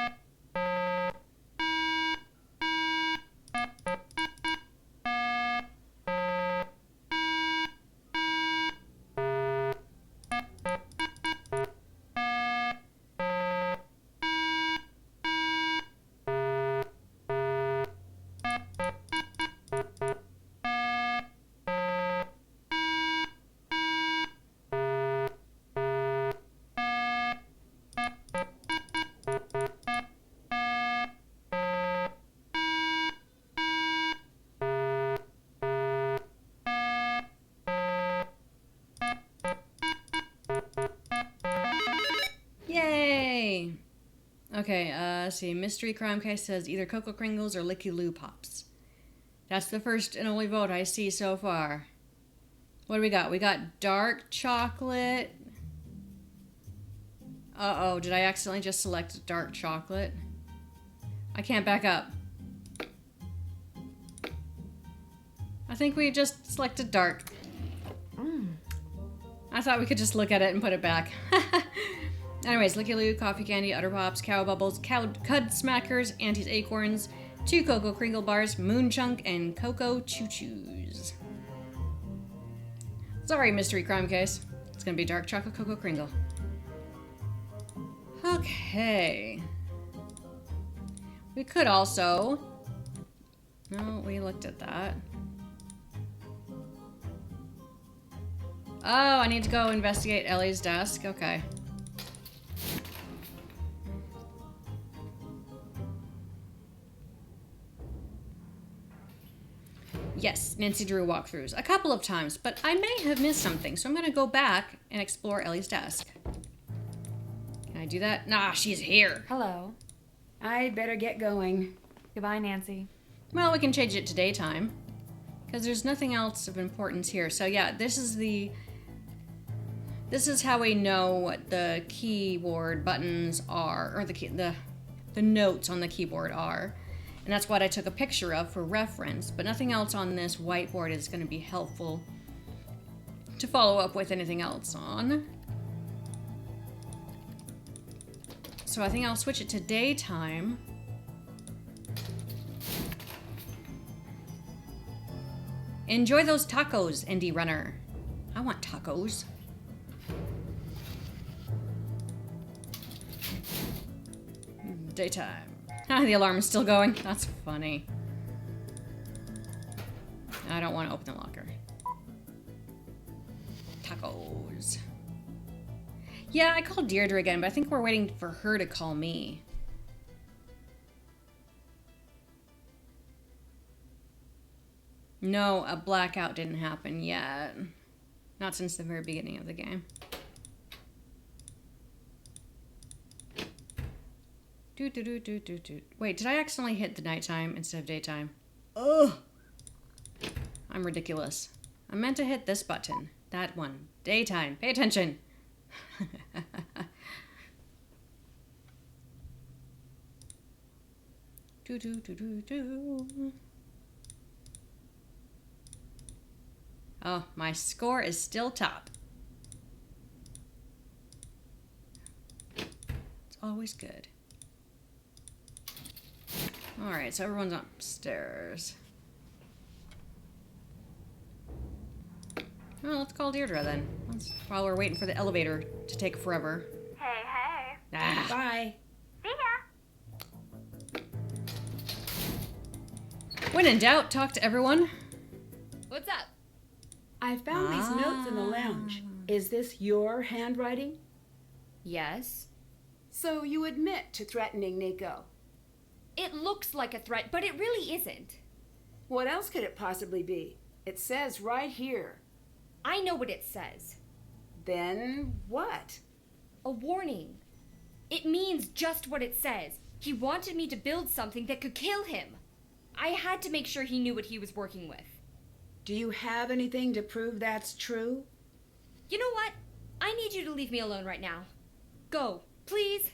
Yay! Okay, let's see. Mystery Crime Case says either Cocoa Kringles or Licky Loo Pops. That's the first and only vote I see so far. What do we got? We got dark chocolate. Uh-oh, did I accidentally just select dark chocolate? I can't back up. I think we just selected dark. I thought we could just look at it and put it back. Anyways, Licky Loo, Coffee Candy, Utter Pops, Cow Bubbles, Cud Smackers, Auntie's Acorns, 2 Cocoa Kringle Bars, Moon Chunk, and Cocoa Choo Choos. Sorry, Mystery Crime Case. It's gonna be Dark Chocolate Cocoa Kringle. Okay. We could also... No, we looked at that. Oh, I need to go investigate Ellie's desk. Okay. Yes, Nancy Drew walkthroughs. A couple of times, but I may have missed something, so I'm gonna go back and explore Ellie's desk. Can I do that? Nah, she's here. Hello. I'd better get going. Goodbye, Nancy. Well, we can change it to daytime, because there's nothing else of importance here. So yeah, this is how we know what the keyboard buttons are, or the notes on the keyboard are. And that's what I took a picture of for reference, but nothing else on this whiteboard is going to be helpful to follow up with anything else on. So I think I'll switch it to daytime. Enjoy those tacos, Indie Runner. I want tacos. Daytime. Ah, the alarm is still going. That's funny. I don't want to open the locker. Tacos. Yeah, I called Deirdre again, but I think we're waiting for her to call me. No, a blackout didn't happen yet. Not since the very beginning of the game. Wait, did I accidentally hit the nighttime instead of daytime? Ugh! I'm ridiculous. I meant to hit this button. That one. Daytime. Pay attention. Oh, my score is still top. It's always good. Alright, so everyone's upstairs. Well, let's call Deirdre then. While we're waiting for the elevator to take forever. Hey, hey. Ah. Bye. See ya. When in doubt, talk to everyone. What's up? I found these notes in the lounge. Is this your handwriting? Yes. So you admit to threatening Nico. It looks like a threat, but it really isn't. What else could it possibly be? It says right here. I know what it says. Then what? A warning. It means just what it says. He wanted me to build something that could kill him. I had to make sure he knew what he was working with. Do you have anything to prove that's true? You know what? I need you to leave me alone right now. Go, please.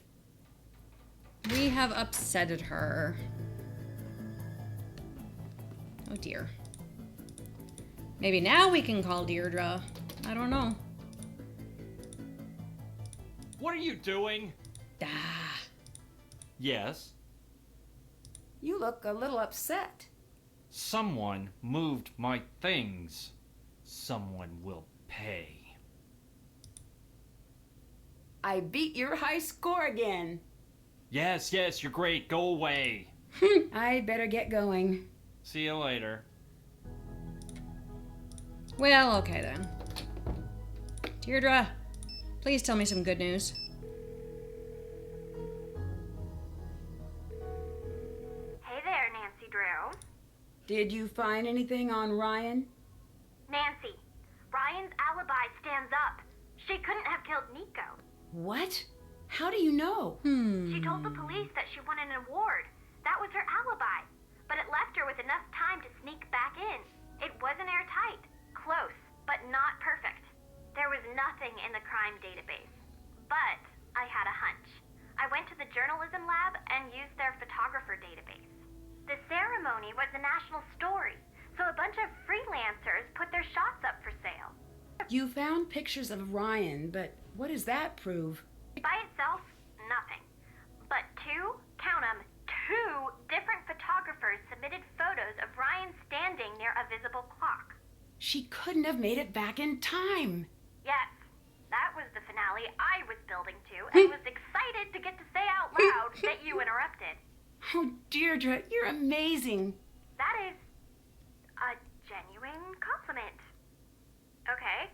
We have upsetted her. Oh dear. Maybe now we can call Deirdre. I don't know. What are you doing? Ah. Yes. You look a little upset. Someone moved my things. Someone will pay. I beat your high score again. Yes, you're great. Go away. I'd better get going. See you later. Well, okay then. Deirdre, please tell me some good news. Hey there, Nancy Drew. Did you find anything on Ryan? Nancy, Ryan's alibi stands up. She couldn't have killed Nico. What? How do you know? She told the police that she won an award. That was her alibi. But it left her with enough time to sneak back in. It wasn't airtight. Close, but not perfect. There was nothing in the crime database. But I had a hunch. I went to the journalism lab and used their photographer database. The ceremony was a national story, so a bunch of freelancers put their shots up for sale. You found pictures of Ryan, but what does that prove? By itself, nothing. But count 'em, two different photographers submitted photos of Ryan standing near a visible clock. She couldn't have made it back in time. Yes, that was the finale I was building to, and was excited to get to say out loud that you interrupted. Oh, Deirdre, you're amazing. That is a genuine compliment. Okay.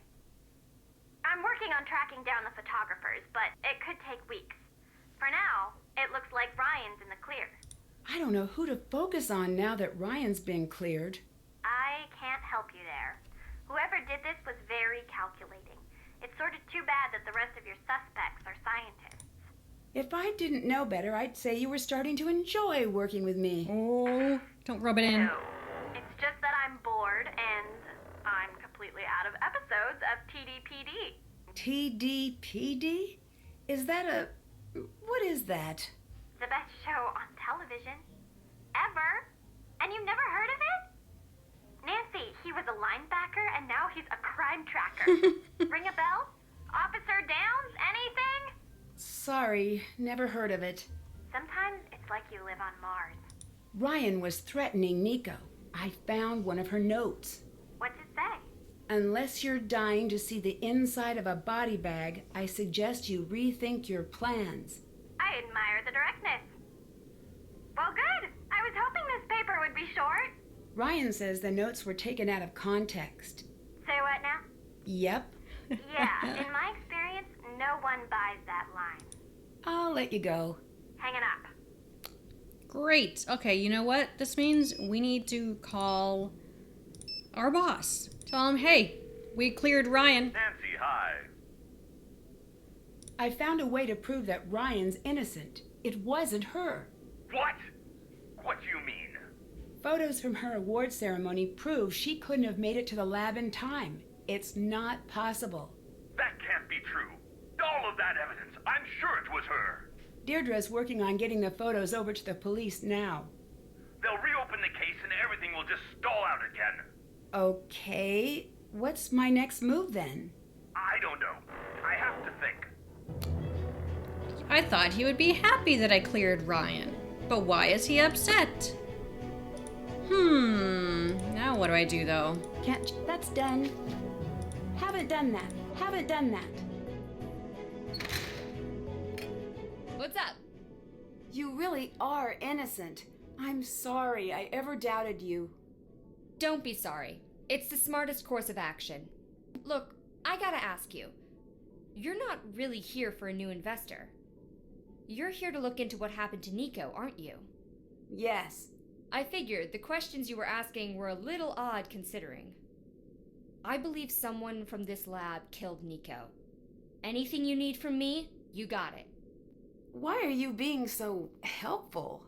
I'm working on tracking down the photographers, but it could take weeks. For now, it looks like Ryan's in the clear. I don't know who to focus on now that Ryan's been cleared. I can't help you there. Whoever did this was very calculating. It's sort of too bad that the rest of your suspects are scientists. If I didn't know better, I'd say you were starting to enjoy working with me. Oh, don't rub it in. No, it's just that I'm bored and I'm completely out of episodes of TDPD. TDPD? Is that a... What is that? The best show on television. Ever? And you've never heard of it? Nancy, he was a linebacker and now he's a crime tracker. Ring a bell? Officer Downs? Anything? Sorry, never heard of it. Sometimes it's like you live on Mars. Ryan was threatening Nico. I found one of her notes. What's it say? Unless you're dying to see the inside of a body bag, I suggest you rethink your plans. I admire the directness. Well, good. I was hoping this paper would be short. Ryan says the notes were taken out of context. Say what now? Yep. Yeah, in my experience, no one buys that line. I'll let you go. Hanging up. Great. Okay, you know what this means? We need to call our boss. Tell him, hey, we cleared Ryan. Nancy, hi. I found a way to prove that Ryan's innocent. It wasn't her. What? What do you mean? Photos from her award ceremony prove she couldn't have made it to the lab in time. It's not possible. That can't be true. All of that evidence, I'm sure it was her. Deirdre's working on getting the photos over to the police now. They'll reopen the case and everything will just stall out again. Okay, what's my next move then? I don't know. I have to think. I thought he would be happy that I cleared Ryan. But why is he upset? Now what do I do though? Can't. That's done. Haven't done that. Haven't done that. What's up? You really are innocent. I'm sorry I ever doubted you. Don't be sorry. It's the smartest course of action. Look, I gotta ask you. You're not really here for a new investor. You're here to look into what happened to Nico, aren't you? Yes. I figured the questions you were asking were a little odd considering. I believe someone from this lab killed Nico. Anything you need from me, you got it. Why are you being so helpful?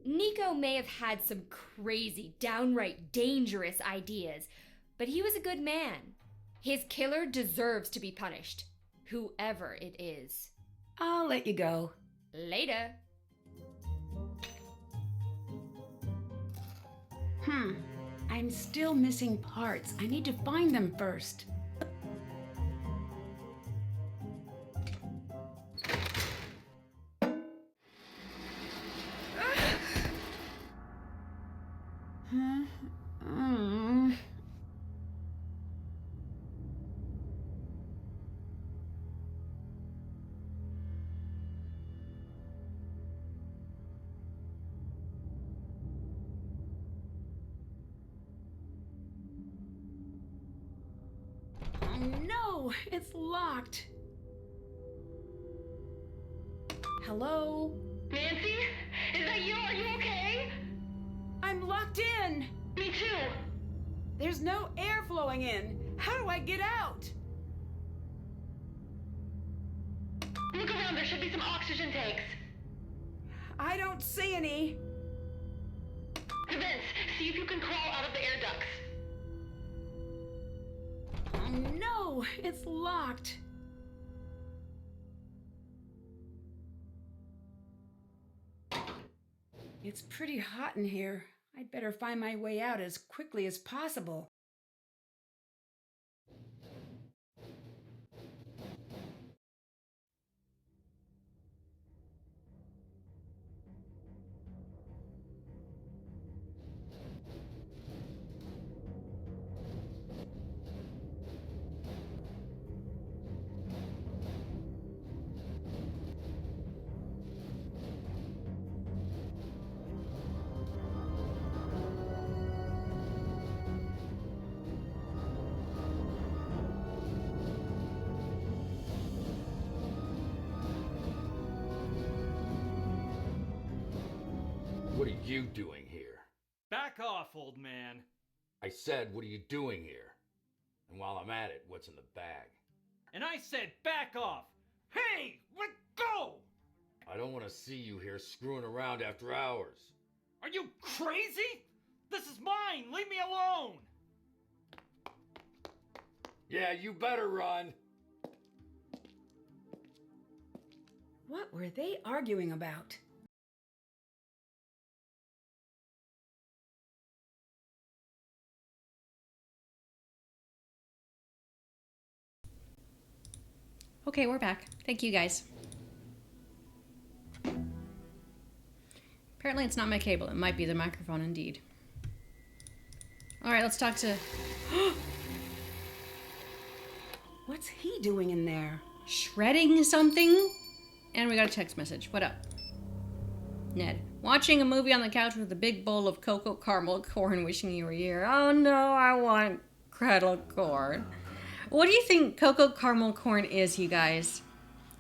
Nico may have had some crazy, downright dangerous ideas, but he was a good man. His killer deserves to be punished, whoever it is. I'll let you go. Later. I'm still missing parts. I need to find them first. No, it's locked. Hello? Nancy? Is that you? Are you okay? I'm locked in. Me too. There's no air flowing in. How do I get out? Look around. There should be some oxygen tanks. I don't see any. The vents. See if you can crawl out of the air ducts. No, it's locked. It's pretty hot in here. I'd better find my way out as quickly as possible. What are you doing here? Back off, old man. I said, what are you doing here? And while I'm at it, what's in the bag? And I said back off. Hey, let go! I don't want to see you here screwing around after hours. Are you crazy? This is mine. Leave me alone. Yeah, you better run. What were they arguing about? Okay, we're back. Thank you, guys. Apparently it's not my cable. It might be the microphone, indeed. Alright, let's talk to... What's he doing in there? Shredding something? And we got a text message. What up? Ned. Watching a movie on the couch with a big bowl of cocoa caramel corn, wishing you were here. Oh no, I want cradle corn. What do you think cocoa caramel corn is, you guys?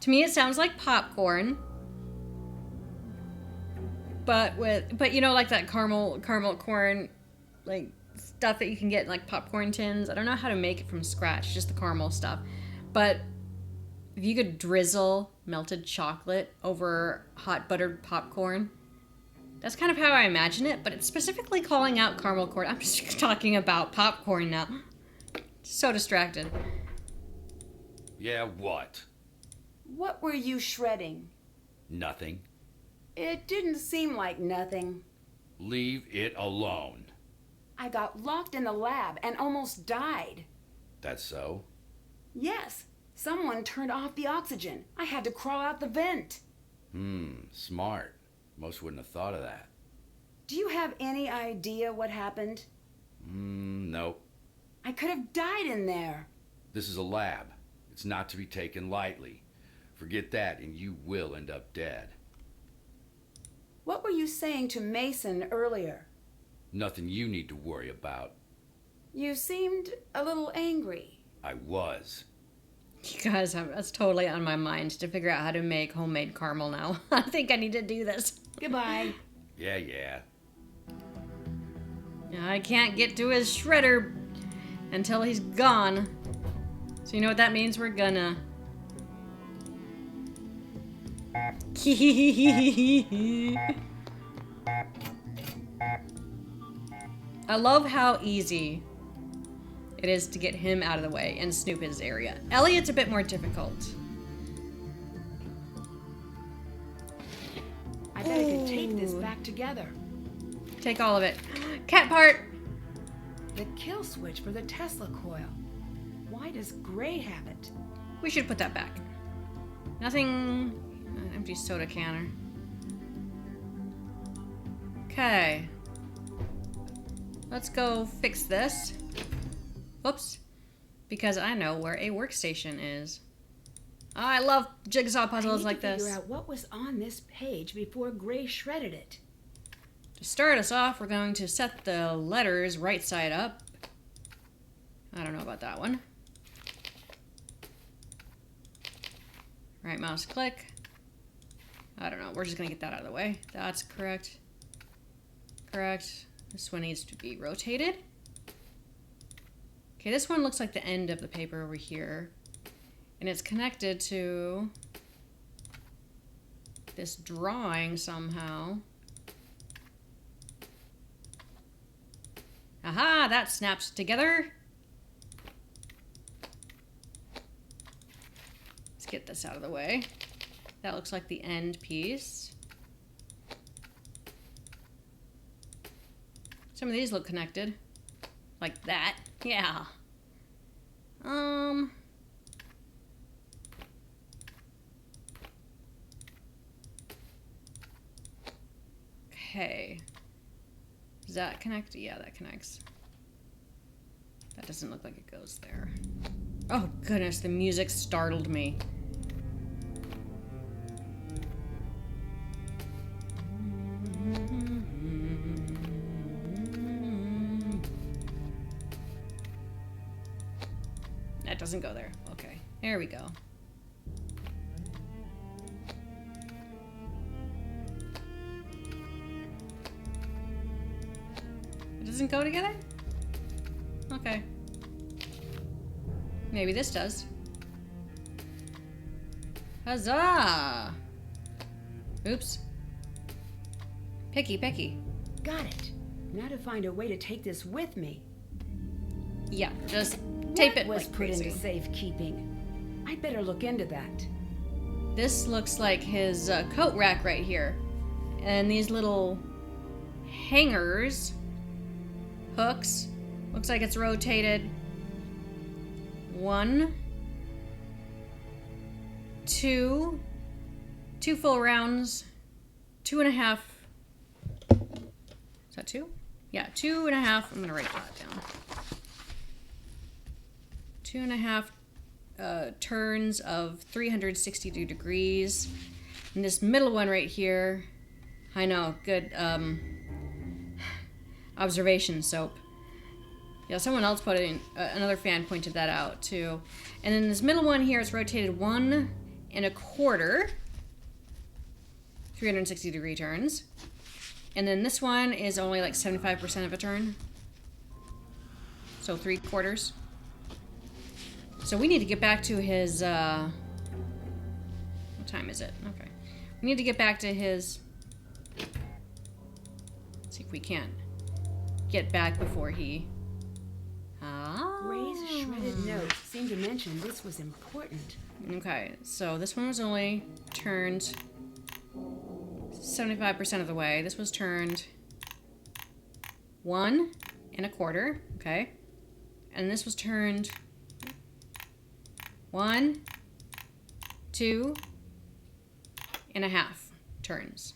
To me, it sounds like popcorn. But you know, like that caramel corn, like stuff that you can get in like popcorn tins. I don't know how to make it from scratch, just the caramel stuff. But if you could drizzle melted chocolate over hot buttered popcorn, that's kind of how I imagine it. But it's specifically calling out caramel corn. I'm just talking about popcorn now. So distracted. Yeah, what? What were you shredding? Nothing. It didn't seem like nothing. Leave it alone. I got locked in the lab and almost died. That's so? Yes. Someone turned off the oxygen. I had to crawl out the vent. Smart. Most wouldn't have thought of that. Do you have any idea what happened? Nope. I could have died in there. This is a lab. It's not to be taken lightly. Forget that and you will end up dead. What were you saying to Mason earlier? Nothing you need to worry about. You seemed a little angry. I was. You guys, that's totally on my mind to figure out how to make homemade caramel now. I think I need to do this. Goodbye. Yeah. I can't get to his shredder until he's gone. So you know what that means? We're gonna... I love how easy it is to get him out of the way and snoop his area. Elliot's a bit more difficult. I bet I could tape this back together. Take all of it. Cat part! The kill switch for the Tesla coil. Why does Gray have it? We should put that back. Nothing... An empty soda canner. Okay. Let's go fix this. Oops. Because I know where a workstation is. Oh, I love jigsaw puzzles like this. Figure out what was on this page before Gray shredded it. To start us off, we're going to set the letters right side up. I don't know about that one. Right mouse click. I don't know. We're just going to get that out of the way. That's correct. Correct. This one needs to be rotated. Okay, this one looks like the end of the paper over here. And it's connected to this drawing somehow. Aha, that snaps together. Let's get this out of the way. That looks like the end piece. Some of these look connected. Like that. Yeah. Okay. Does that connect? Yeah, that connects. That doesn't look like it goes there. Oh goodness, the music startled me. That doesn't go there. Okay, there we go. It doesn't go together? Okay. Maybe this does. Huzzah! Oops. Picky. Got it. Now to find a way to take this with me. Yeah, just tape it What was like put crazy. into safekeeping? I'd better look into that. This looks like his coat rack right here. And these little hangers, hooks, looks like it's rotated 1, two full rounds, 2.5. Is that 2? Yeah, 2.5. I'm gonna write that down. 2.5 turns of 362 degrees. And this middle one right here, I know, good observation, Soap. Yeah, someone else put it in, another fan pointed that out too. And then this middle one here is rotated 1.25, 360 degree turns. And then this one is only like 75% of a turn. So 3/4. So we need to get back to his, what time is it? Okay. We need to get back to his, let's see if we can't get back before he, Ray's shredded notes seemed to mention this was important. Okay, so this one was only turned 75% of the way. This was turned 1.25, okay? And this was turned 1, 2.5 turns.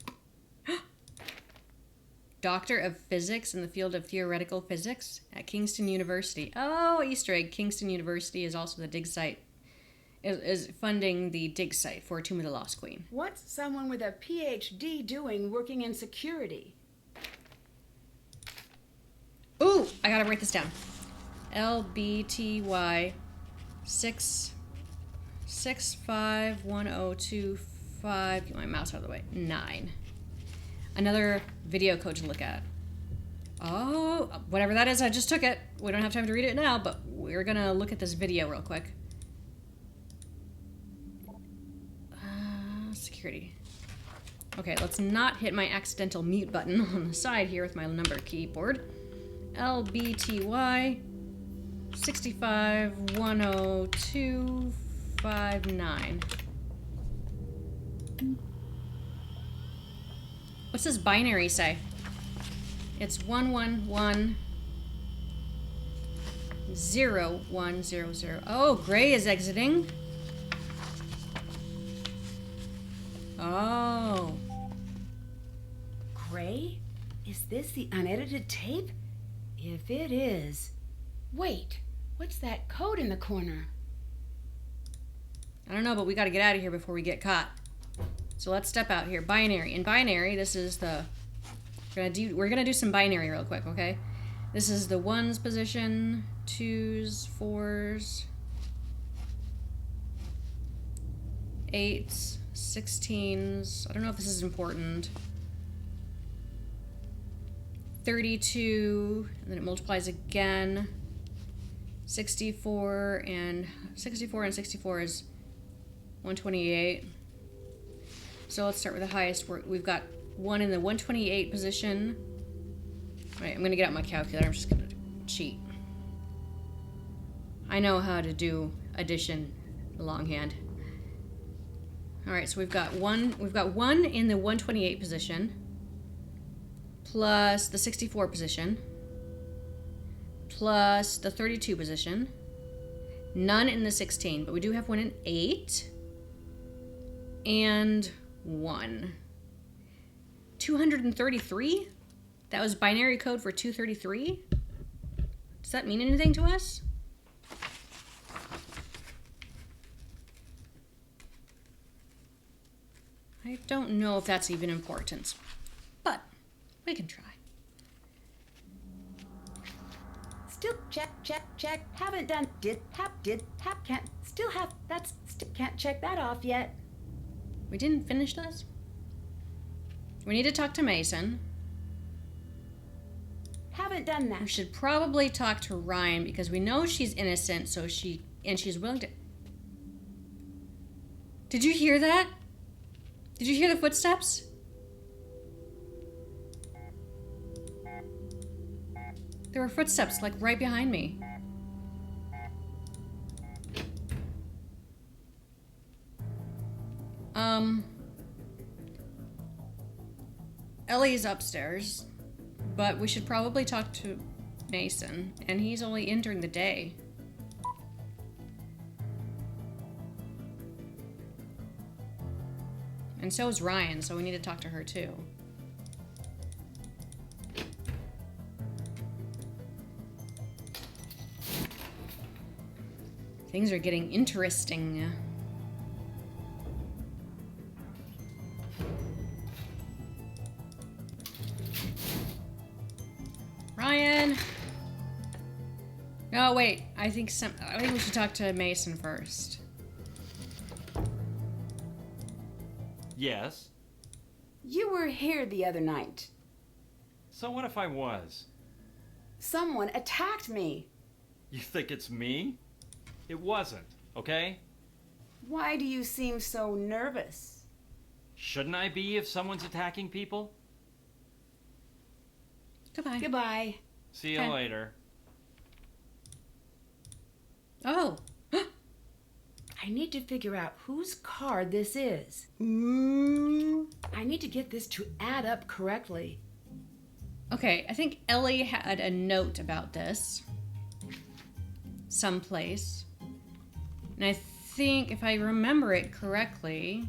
Doctor of Physics in the field of theoretical physics at Kingston University. Oh, Easter egg. Kingston University is also the dig site, is funding the dig site for Tomb of the Lost Queen. What's someone with a PhD doing working in security? Ooh, I gotta write this down. LBTY 6651025. Get my mouse out of the way. 9. Another video code to look at. Oh, whatever that is, I just took it. We don't have time to read it now, but we're gonna look at this video real quick. Security. Okay, let's not hit my accidental mute button on the side here with my number keyboard. LBTY 6510259. What's this binary say? It's 1110100. Oh, Gray is exiting. Oh. Gray? Is this the unedited tape? If it is... Wait, what's that code in the corner? I don't know, but we gotta get out of here before we get caught. So let's step out here. Binary. In binary, this is the... We're gonna do some binary real quick, okay? This is the 1's position, 2's, 4's, 8's, 16's. I don't know if this is important. 32, and then it multiplies again. 64 and 64 is 128. So let's start with the highest. We've got 1 in the 128 position. All right, I'm gonna get out my calculator. I'm just gonna cheat. I know how to do addition longhand. All right, so we've got one in the 128 position, plus the 64 position, plus the 32 position, none in the 16, but we do have one in 8, and 1. 233? That was binary code for 233? Does that mean anything to us? I don't know if that's even important, but we can try. Still check. Haven't done can't still have can't check that off yet. We didn't finish this? We need to talk to Mason. Haven't done that. We should probably talk to Ryan because we know she's innocent, so she's willing to... Did you hear that? Did you hear the footsteps? There were footsteps, like, right behind me. Ellie's upstairs, but we should probably talk to Mason, and he's only in during the day. And so is Ryan, so we need to talk to her too. Things are getting interesting. Ryan! No, wait. I think we should talk to Mason first. Yes? You were here the other night. So what if I was? Someone attacked me. You think it's me? It wasn't, okay? Why do you seem so nervous? Shouldn't I be if someone's attacking people? Goodbye. Goodbye. See you Okay. later. Oh. I need to figure out whose card this is. I need to get this to add up correctly. Okay, I think Ellie had a note about this someplace. And I think, if I remember it correctly,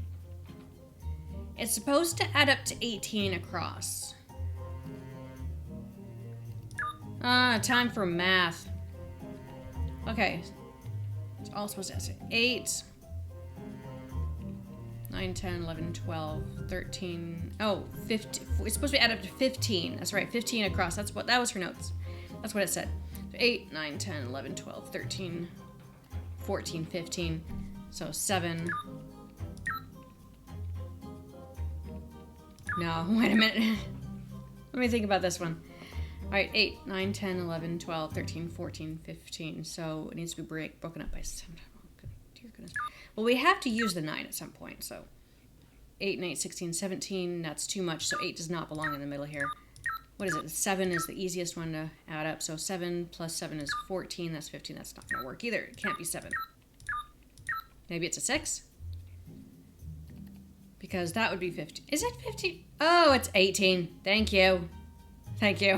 it's supposed to add up to 18 across. Time for math. Okay. It's all supposed to say 8, 9, 10, 11, 12, 13. Oh, 15. It's supposed to be add up to 15. That's right, 15 across. That was her notes. That's what it said. 8, 9, 10, 11, 12, 13, 14, 15. So 7. No, wait a minute. Let me think about this one. All right, 8, 9, 10, 11, 12, 13, 14, 15. So it needs to be broken up by 7. Oh, dear goodness. Well, we have to use the 9 at some point. So 8 and 8, 16, 17. That's too much. So 8 does not belong in the middle here. What is it? 7 is the easiest one to add up. So 7 plus 7 is 14. That's 15. That's not going to work either. It can't be 7. Maybe it's a 6? Because that would be 15. Is it 15? Oh, it's 18. Thank you. Thank you.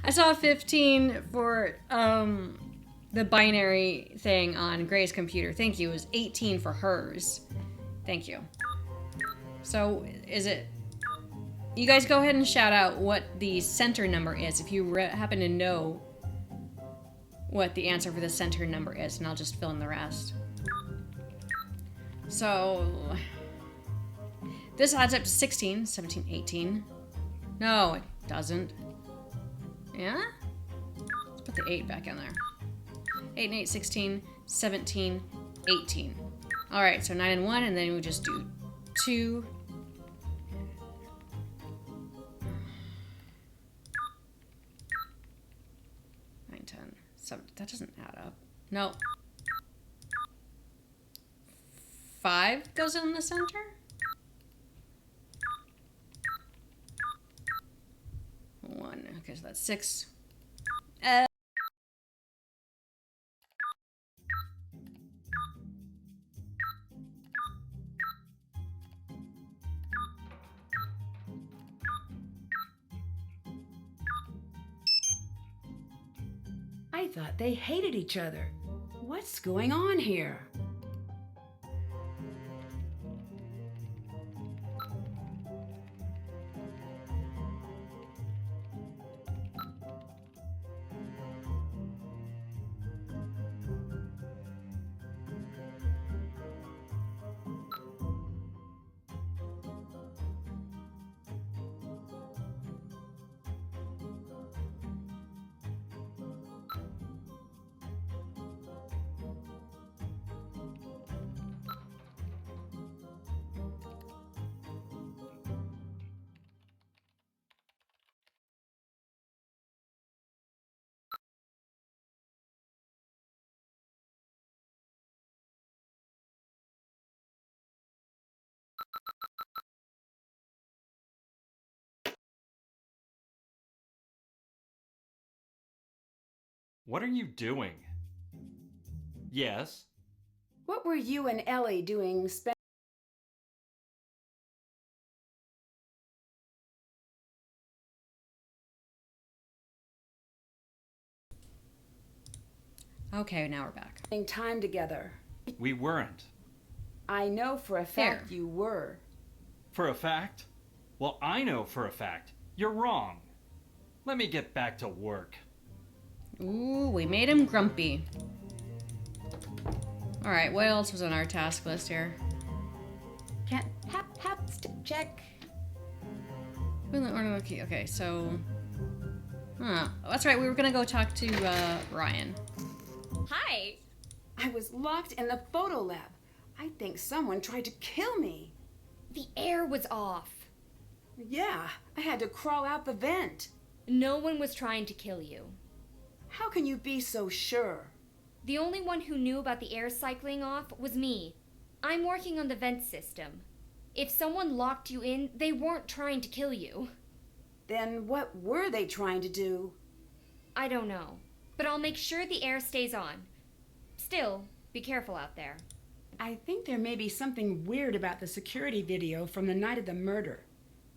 I saw 15 for the binary thing on Gray's computer. Thank you. It was 18 for hers. Thank you. So, is it... You guys go ahead and shout out what the center number is if you happen to know what the answer for the center number is, and I'll just fill in the rest. So... This adds up to 16, 17, 18... No, it doesn't. Yeah? Let's put the 8 back in there. 8 and 8, 16, 17, 18. Alright, so 9 and 1, and then we just do 2. Nine, 10, 7. That doesn't add up. No. 5 goes in the center? Okay, so that's 6. I thought they hated each other. What's going on here? What are you doing? Yes? What were you and Ellie doing Okay, now we're back. spending time together? We weren't. I know for a fact you were. For a fact? Well, I know for a fact you're wrong. Let me get back to work. Ooh, we made him grumpy. Alright, what else was on our task list here? Can't hap, stick check. Okay, so... that's right, we were gonna go talk to, Ryan. Hi! I was locked in the photo lab. I think someone tried to kill me. The air was off. Yeah, I had to crawl out the vent. No one was trying to kill you. How can you be so sure? The only one who knew about the air cycling off was me. I'm working on the vent system. If someone locked you in, they weren't trying to kill you. Then what were they trying to do? I don't know, but I'll make sure the air stays on. Still, be careful out there. I think there may be something weird about the security video from the night of the murder.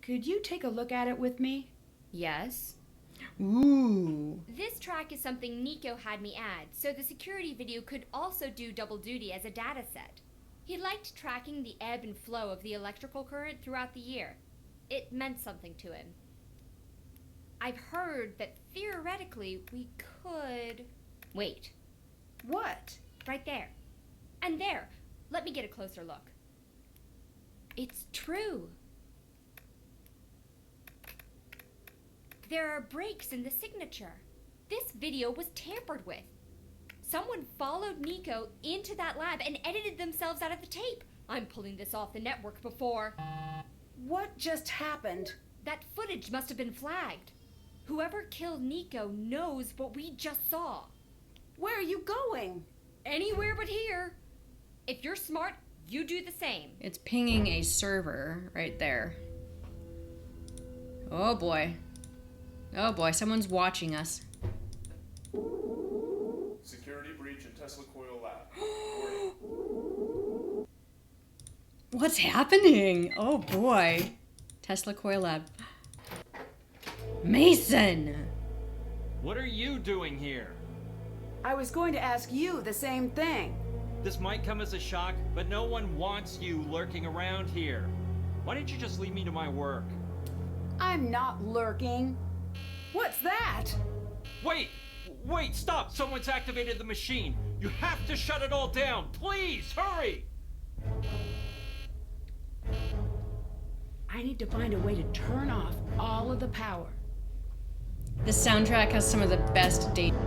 Could you take a look at it with me? Yes? Ooh. This track is something Nico had me add, so the security video could also do double duty as a data set. He liked tracking the ebb and flow of the electrical current throughout the year. It meant something to him. I've heard that theoretically we could... Wait. What? Right there. And there. Let me get a closer look. It's true. There are breaks in the signature. This video was tampered with. Someone followed Nico into that lab and edited themselves out of the tape. I'm pulling this off the network before. What just happened? That footage must have been flagged. Whoever killed Nico knows what we just saw. Where are you going? Anywhere but here. If you're smart, you do the same. It's pinging a server right there. Oh boy. Oh boy, someone's watching us. Security breach in Tesla Coil lab. What's happening? Oh boy. Tesla Coil Lab. Mason! What are you doing here? I was going to ask you the same thing. This might come as a shock, but no one wants you lurking around here. Why don't you just leave me to my work? I'm not lurking. What's that? Wait! Wait, stop! Someone's activated the machine! You have to shut it all down! Please, hurry! I need to find a way to turn off all of the power. This soundtrack has some of the best data.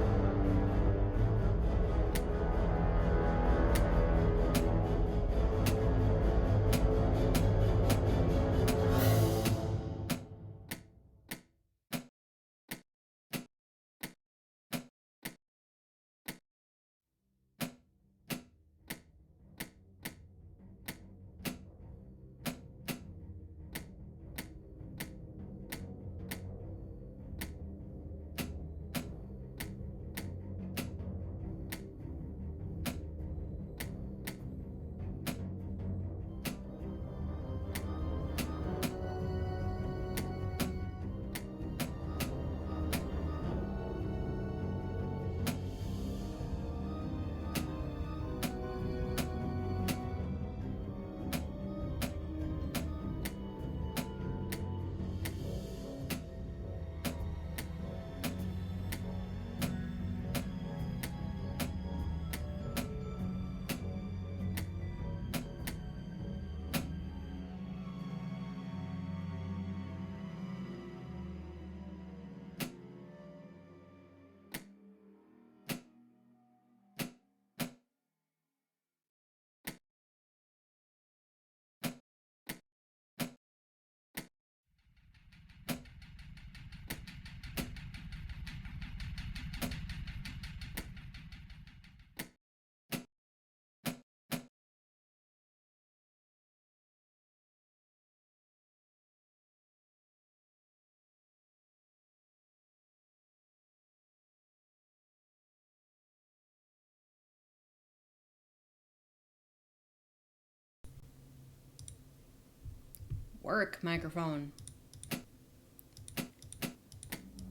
Work microphone.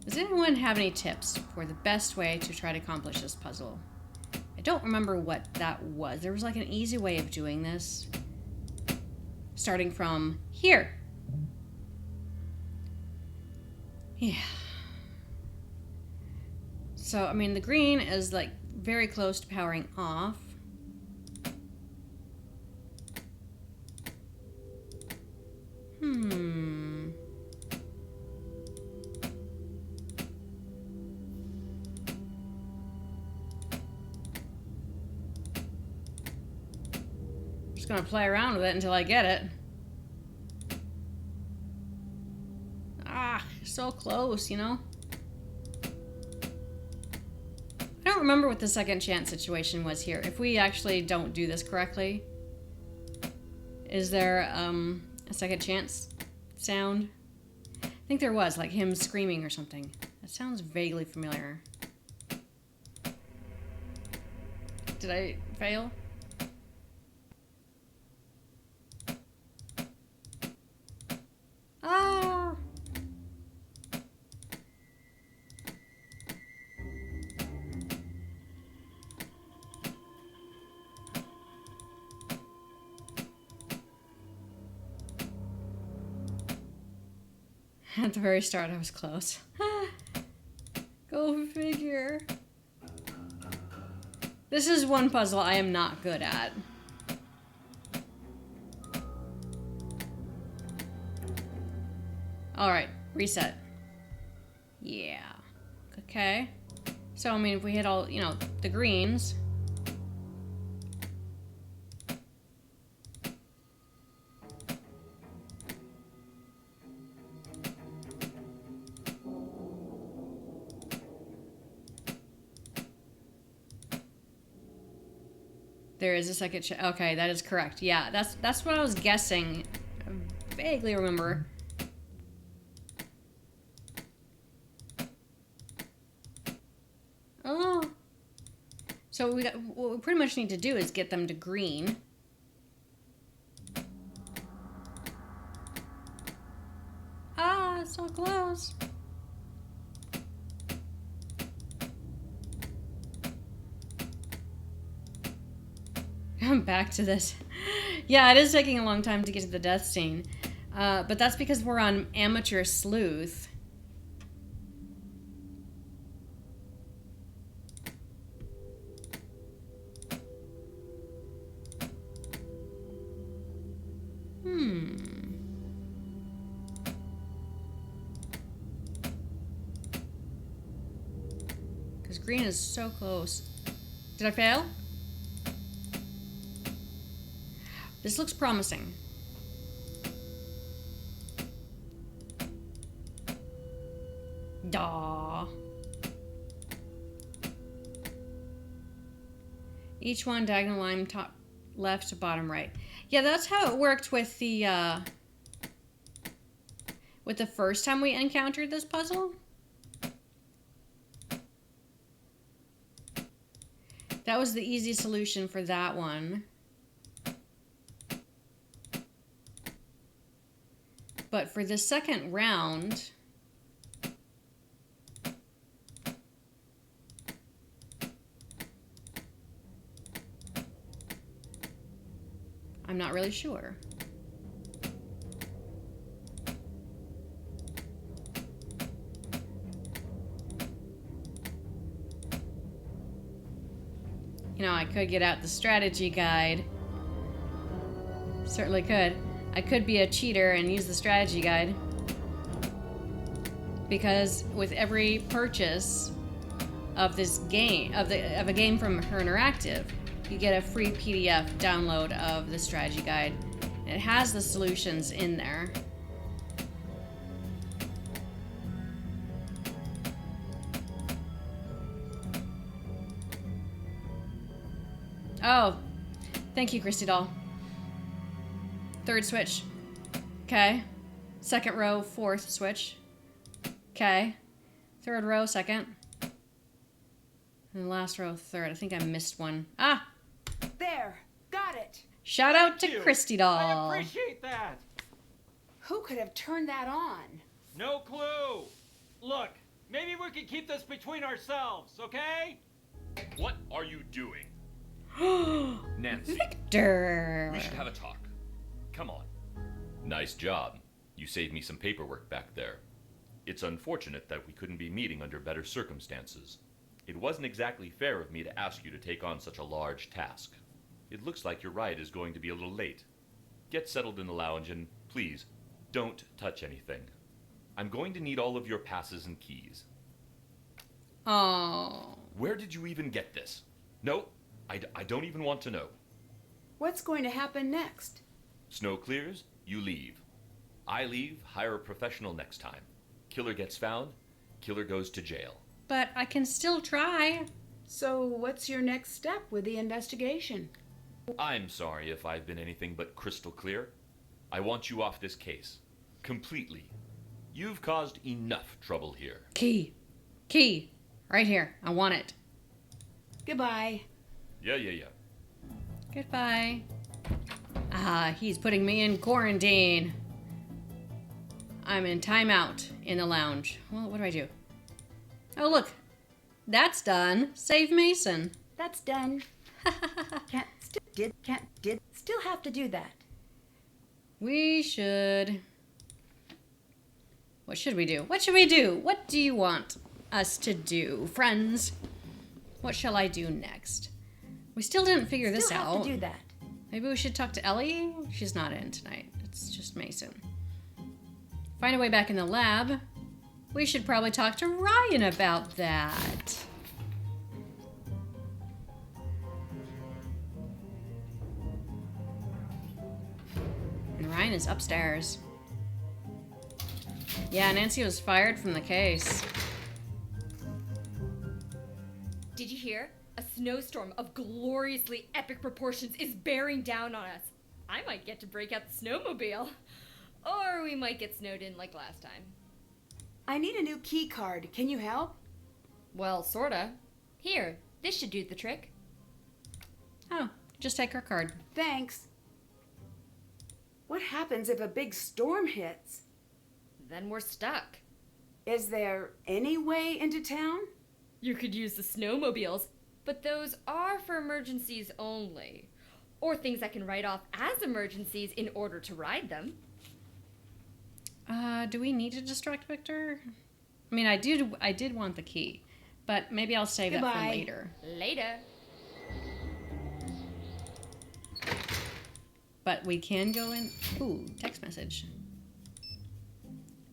Does anyone have any tips for the best way to try to accomplish this puzzle? I don't remember what that was. There was like an easy way of doing this. Starting from here. Yeah. So, I mean, the green is like very close to powering off. Just gonna play around with it until I get it. Ah, so close, you know? I don't remember what the second chance situation was here. If we actually don't do this correctly, is there a second chance sound? I think there was, like him screaming or something. That sounds vaguely familiar. Did I fail? Ah! At the very start, I was close. Go figure. This is one puzzle I am not good at. Alright, reset. Yeah. Okay. So, I mean, if we hit all, you know, the greens. There is a second okay, that is correct. Yeah, that's what I was guessing. I vaguely remember. Oh. So what we pretty much need to do is get them to green. Ah, so close. Come back to this. Yeah, it is taking a long time to get to the death scene. But that's because we're on Amateur Sleuth. Because green is so close. Did I fail? This looks promising. Daw. Each one diagonal line top left to bottom right. Yeah, that's how it worked with the first time we encountered this puzzle. That was the easy solution for that one. But for the second round, I'm not really sure. You know, I could get out the strategy guide. Certainly could. I could be a cheater and use the strategy guide. Because with every purchase of this game, of a game from HeR Interactive, you get a free PDF download of the strategy guide. And it has the solutions in there. Oh, thank you, Christy Doll. Third switch. Okay. Second row, fourth switch. Okay. Third row, second. And last row, third. I think I missed one. Ah! There! Got it! Shout out to Christy Doll. I appreciate that. Who could have turned that on? No clue. Look, maybe we can keep this between ourselves, okay? What are you doing? Nancy, Victor! we should have a talk. Come on. Nice job. You saved me some paperwork back there. It's unfortunate that we couldn't be meeting under better circumstances. It wasn't exactly fair of me to ask you to take on such a large task. It looks like your ride is going to be a little late. Get settled in the lounge and, please, don't touch anything. I'm going to need all of your passes and keys. Oh. Where did you even get this? No, I don't even want to know. What's going to happen next? Snow clears, you leave. I leave, hire a professional next time. Killer gets found, killer goes to jail. But I can still try. So what's your next step with the investigation? I'm sorry if I've been anything but crystal clear. I want you off this case. Completely. You've caused enough trouble here. Key. Key. Right here. I want it. Goodbye. Yeah. Goodbye. Ah, he's putting me in quarantine. I'm in timeout in the lounge. Well, what do I do? Oh, look. That's done. Save Mason. That's done. Still have to do that. We should... What should we do? What should we do? What do you want us to do, friends? What shall I do next? We still didn't figure this out. Still have to do that. Maybe we should talk to Ellie? She's not in tonight. It's just Mason. Find a way back in the lab. We should probably talk to Ryan about that. And Ryan is upstairs. Yeah, Nancy was fired from the case. Did you hear? A snowstorm of gloriously epic proportions is bearing down on us. I might get to break out the snowmobile. Or we might get snowed in like last time. I need a new key card. Can you help? Well, sorta. Here, this should do the trick. Oh, just take her card. Thanks. What happens if a big storm hits? Then we're stuck. Is there any way into town? You could use the snowmobiles, but those are for emergencies only. Or things I can write off as emergencies in order to ride them. Do we need to distract Victor? I mean, I did want the key, but maybe I'll save it for later. Later. But we can go in... Ooh, text message.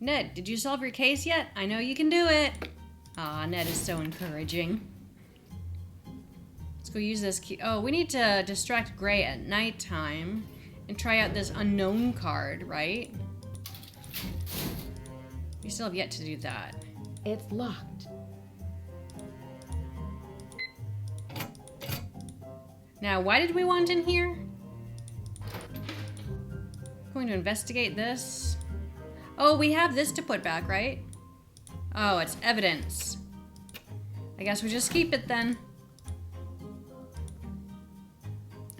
Ned, did you solve your case yet? I know you can do it. Aw, Ned is so encouraging. Let's go use this key. Oh, we need to distract Gray at nighttime and try out this unknown card, right? We still have yet to do that. It's locked. Now, why did we want in here? Going to investigate this. Oh, we have this to put back, right? Oh, it's evidence. I guess we just keep it then.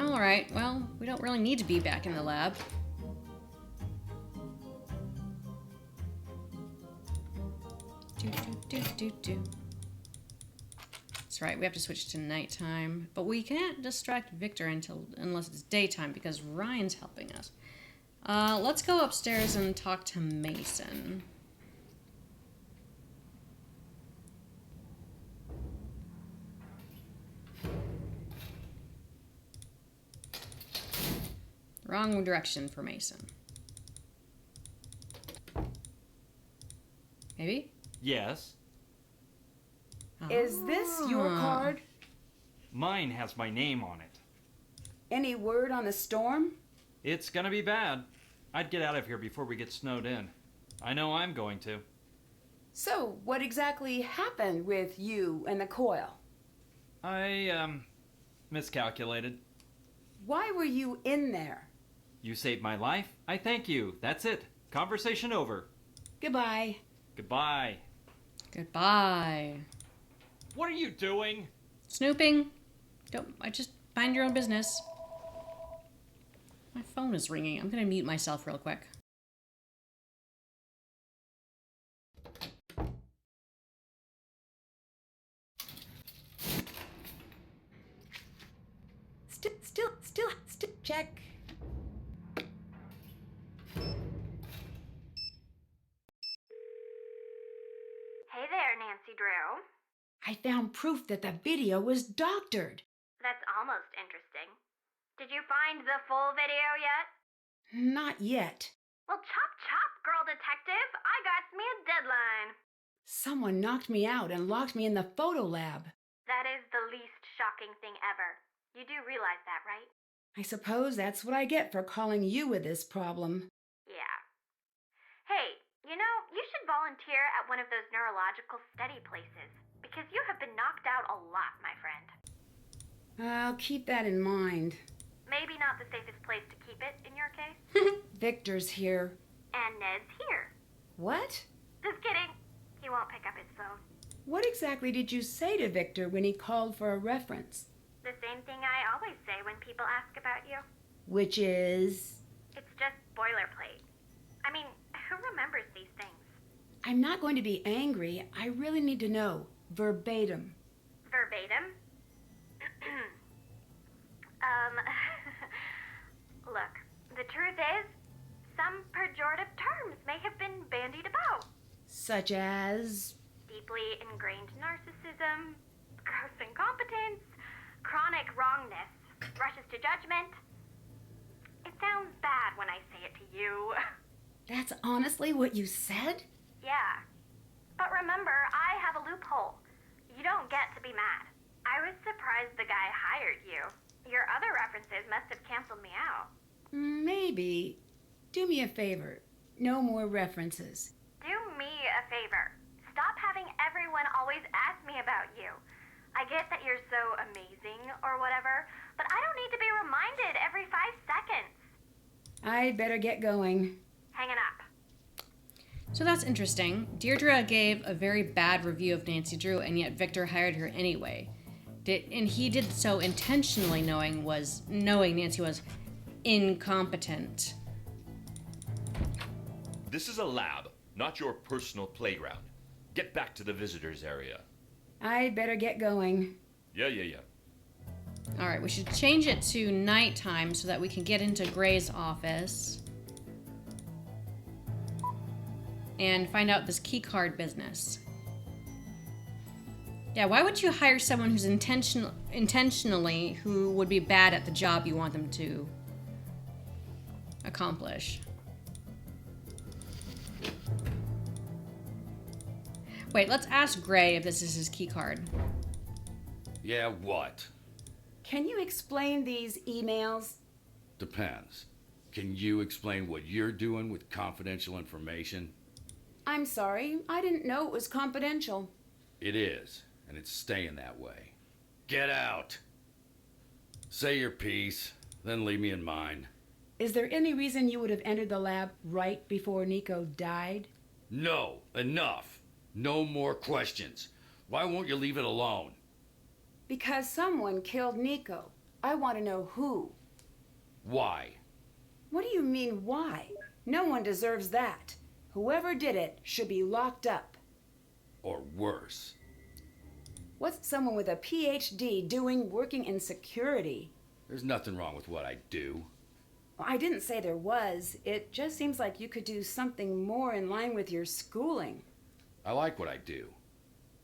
Alright, well, we don't really need to be back in the lab. That's right, we have to switch to nighttime. But we can't distract Victor unless it's daytime because Ryan's helping us. Let's go upstairs and talk to Mason. Wrong direction for Mason. Maybe? Yes. Is this your card? Mine has my name on it. Any word on the storm? It's gonna be bad. I'd get out of here before we get snowed in. I know I'm going to. So, what exactly happened with you and the coil? I, miscalculated. Why were you in there? You saved my life. I thank you. That's it. Conversation over. Goodbye. Goodbye. Goodbye. What are you doing? Snooping. I just mind your own business. My phone is ringing. I'm gonna mute myself real quick. Check. Hey there, Nancy Drew. I found proof that the video was doctored. That's almost interesting. Did you find the full video yet? Not yet. Well, chop chop, girl detective. I got me a deadline. Someone knocked me out and locked me in the photo lab. That is the least shocking thing ever. You do realize that, right? I suppose that's what I get for calling you with this problem. Yeah. Hey, you should volunteer at one of those neurological study places, because you have been knocked out a lot, my friend. I'll keep that in mind. Maybe not the safest place to keep it, in your case. Victor's here. And Ned's here. What? Just kidding. He won't pick up his phone. What exactly did you say to Victor when he called for a reference? The same thing I always say when people ask about you. Which is? It's just boilerplate. I mean, who remembers these things? I'm not going to be angry. I really need to know. Verbatim. Verbatim? Look, the truth is, some pejorative terms may have been bandied about. Such as? Deeply ingrained narcissism, gross incompetence, chronic wrongness, rushes to judgment. It sounds bad when I say it to you. That's honestly what you said? Yeah. But remember, I have a loophole. You don't get to be mad. I was surprised the guy hired you. Your other references must have canceled me out. Maybe. Do me a favor. No more references. Do me a favor. Stop having everyone always ask me about you. I get that you're so amazing or whatever, but I don't need to be reminded every 5 seconds. I'd better get going. Hanging up. So that's interesting. Deirdre gave a very bad review of Nancy Drew, and yet Victor hired her anyway. And he did so intentionally, knowing Nancy was incompetent. This is a lab, not your personal playground. Get back to the visitors area. I'd better get going. Yeah. All right, we should change it to nighttime so that we can get into Gray's office and find out this key card business. Yeah, why would you hire someone who's intentionally who would be bad at the job you want them to accomplish? Wait, let's ask Gray if this is his key card. Yeah, what? Can you explain these emails? Depends. Can you explain what you're doing with confidential information? I'm sorry, I didn't know it was confidential. It is, and it's staying that way. Get out! Say your piece, then leave me in mine. Is there any reason you would have entered the lab right before Nico died? No, enough. No more questions. Why won't you leave it alone? Because someone killed Nico. I want to know who. Why? What do you mean, why? No one deserves that. Whoever did it should be locked up. Or worse. What's someone with a PhD doing working in security? There's nothing wrong with what I do. Well, I didn't say there was. It just seems like you could do something more in line with your schooling. I like what I do.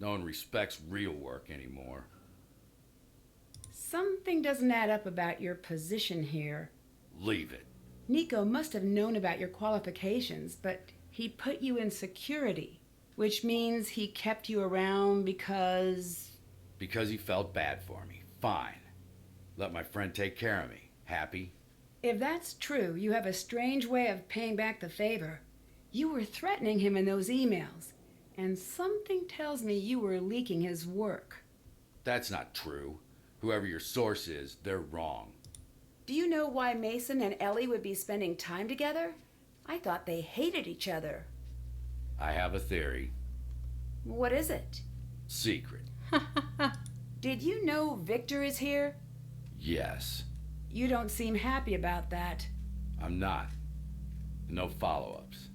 No one respects real work anymore. Something doesn't add up about your position here. Leave it. Nico must have known about your qualifications, but he put you in security, which means he kept you around because... Because he felt bad for me. Fine. Let my friend take care of me. Happy? If that's true, you have a strange way of paying back the favor. You were threatening him in those emails, and something tells me you were leaking his work. That's not true. Whoever your source is, they're wrong. Do you know why Mason and Ellie would be spending time together? I thought they hated each other. I have a theory. What is it? Secret. Did you know Victor is here? Yes. You don't seem happy about that. I'm not. No follow-ups.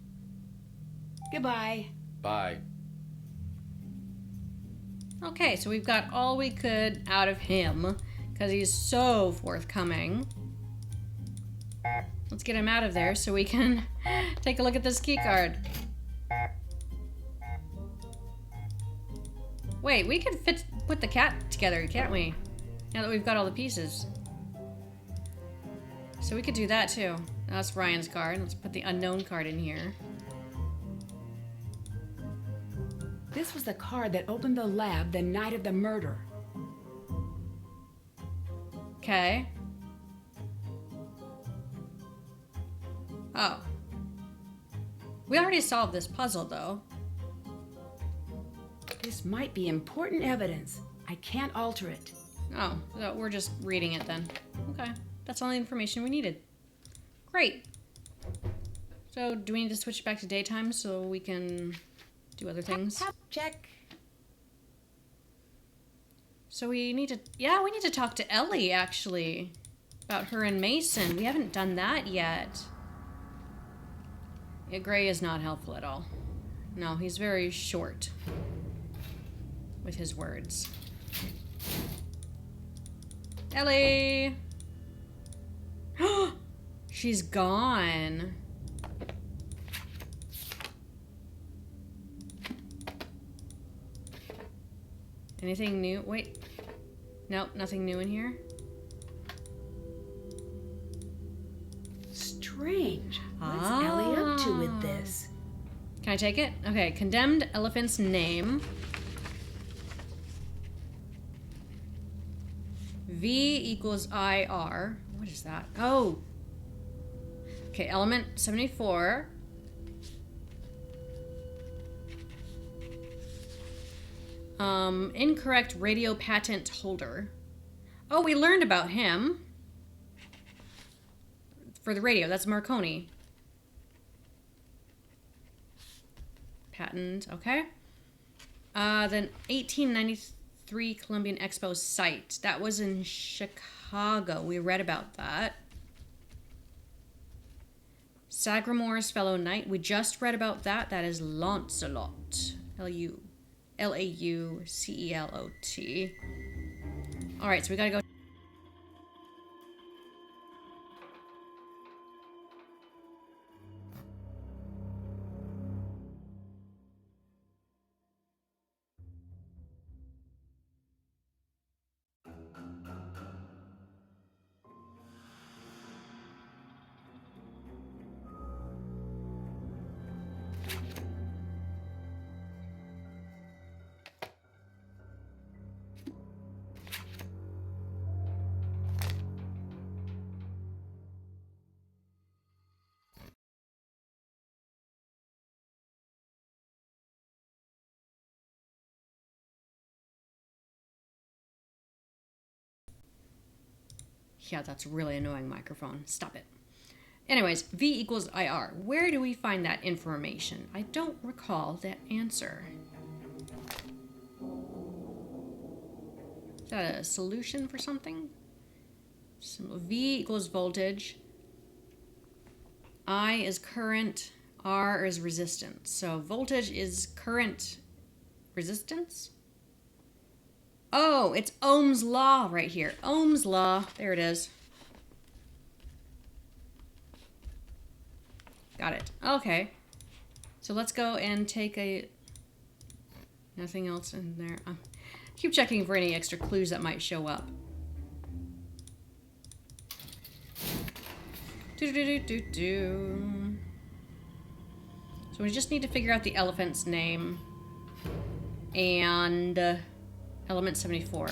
Goodbye. Bye. Okay, so we've got all we could out of him because he's so forthcoming. Let's get him out of there so we can take a look at this key card. Wait, we could put the cat together, can't we? Now that we've got all the pieces. So we could do that too. That's Ryan's card. Let's put the unknown card in here. This was the card that opened the lab the night of the murder. Okay. Oh. We already solved this puzzle, though. This might be important evidence. I can't alter it. Oh, so we're just reading it then. Okay. That's all the information we needed. Great. So, do we need to switch back to daytime so we can do other things? Check. So we need to... Yeah, we need to talk to Ellie, actually. About her and Mason. We haven't done that yet. Yeah, Gray is not helpful at all. No, he's very short with his words. Ellie! She's gone. Anything new? Wait. Nope, nothing new in here. Strange. What's Ellie up to with this? Can I take it? Okay, condemned elephant's name. V equals IR. What is that? Oh. Okay, element 74. Incorrect radio patent holder. Oh, we learned about him. For the radio, that's Marconi. Patent, okay. Then 1893 Columbian Expo site. That was in Chicago. We read about that. Sagramore's fellow knight. We just read about that. That is Lancelot. L-A-U-C-E-L-O-T. All right, so we gotta go. Yeah, that's a really annoying microphone. Stop it. Anyways, V equals IR. Where do we find that information? I don't recall that answer. Is that a solution for something? So V equals voltage. I is current. R is resistance. So voltage is current resistance? Oh, it's Ohm's law right here. Ohm's law. There it is. Got it. Okay. So let's go and take a... Nothing else in there. Keep checking for any extra clues that might show up. Do-do-do-do-do. So we just need to figure out the elephant's name. And... element 74.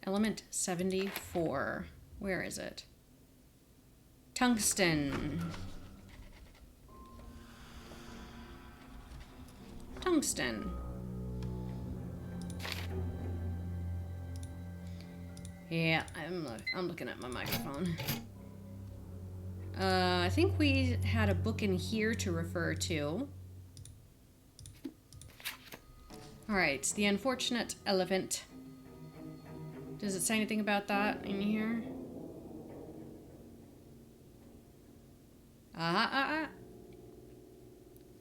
Element 74. Where is it? Tungsten. Tungsten. Yeah, I'm looking at my microphone. I think we had a book in here to refer to. Alright, the unfortunate elephant. Does it say anything about that in here?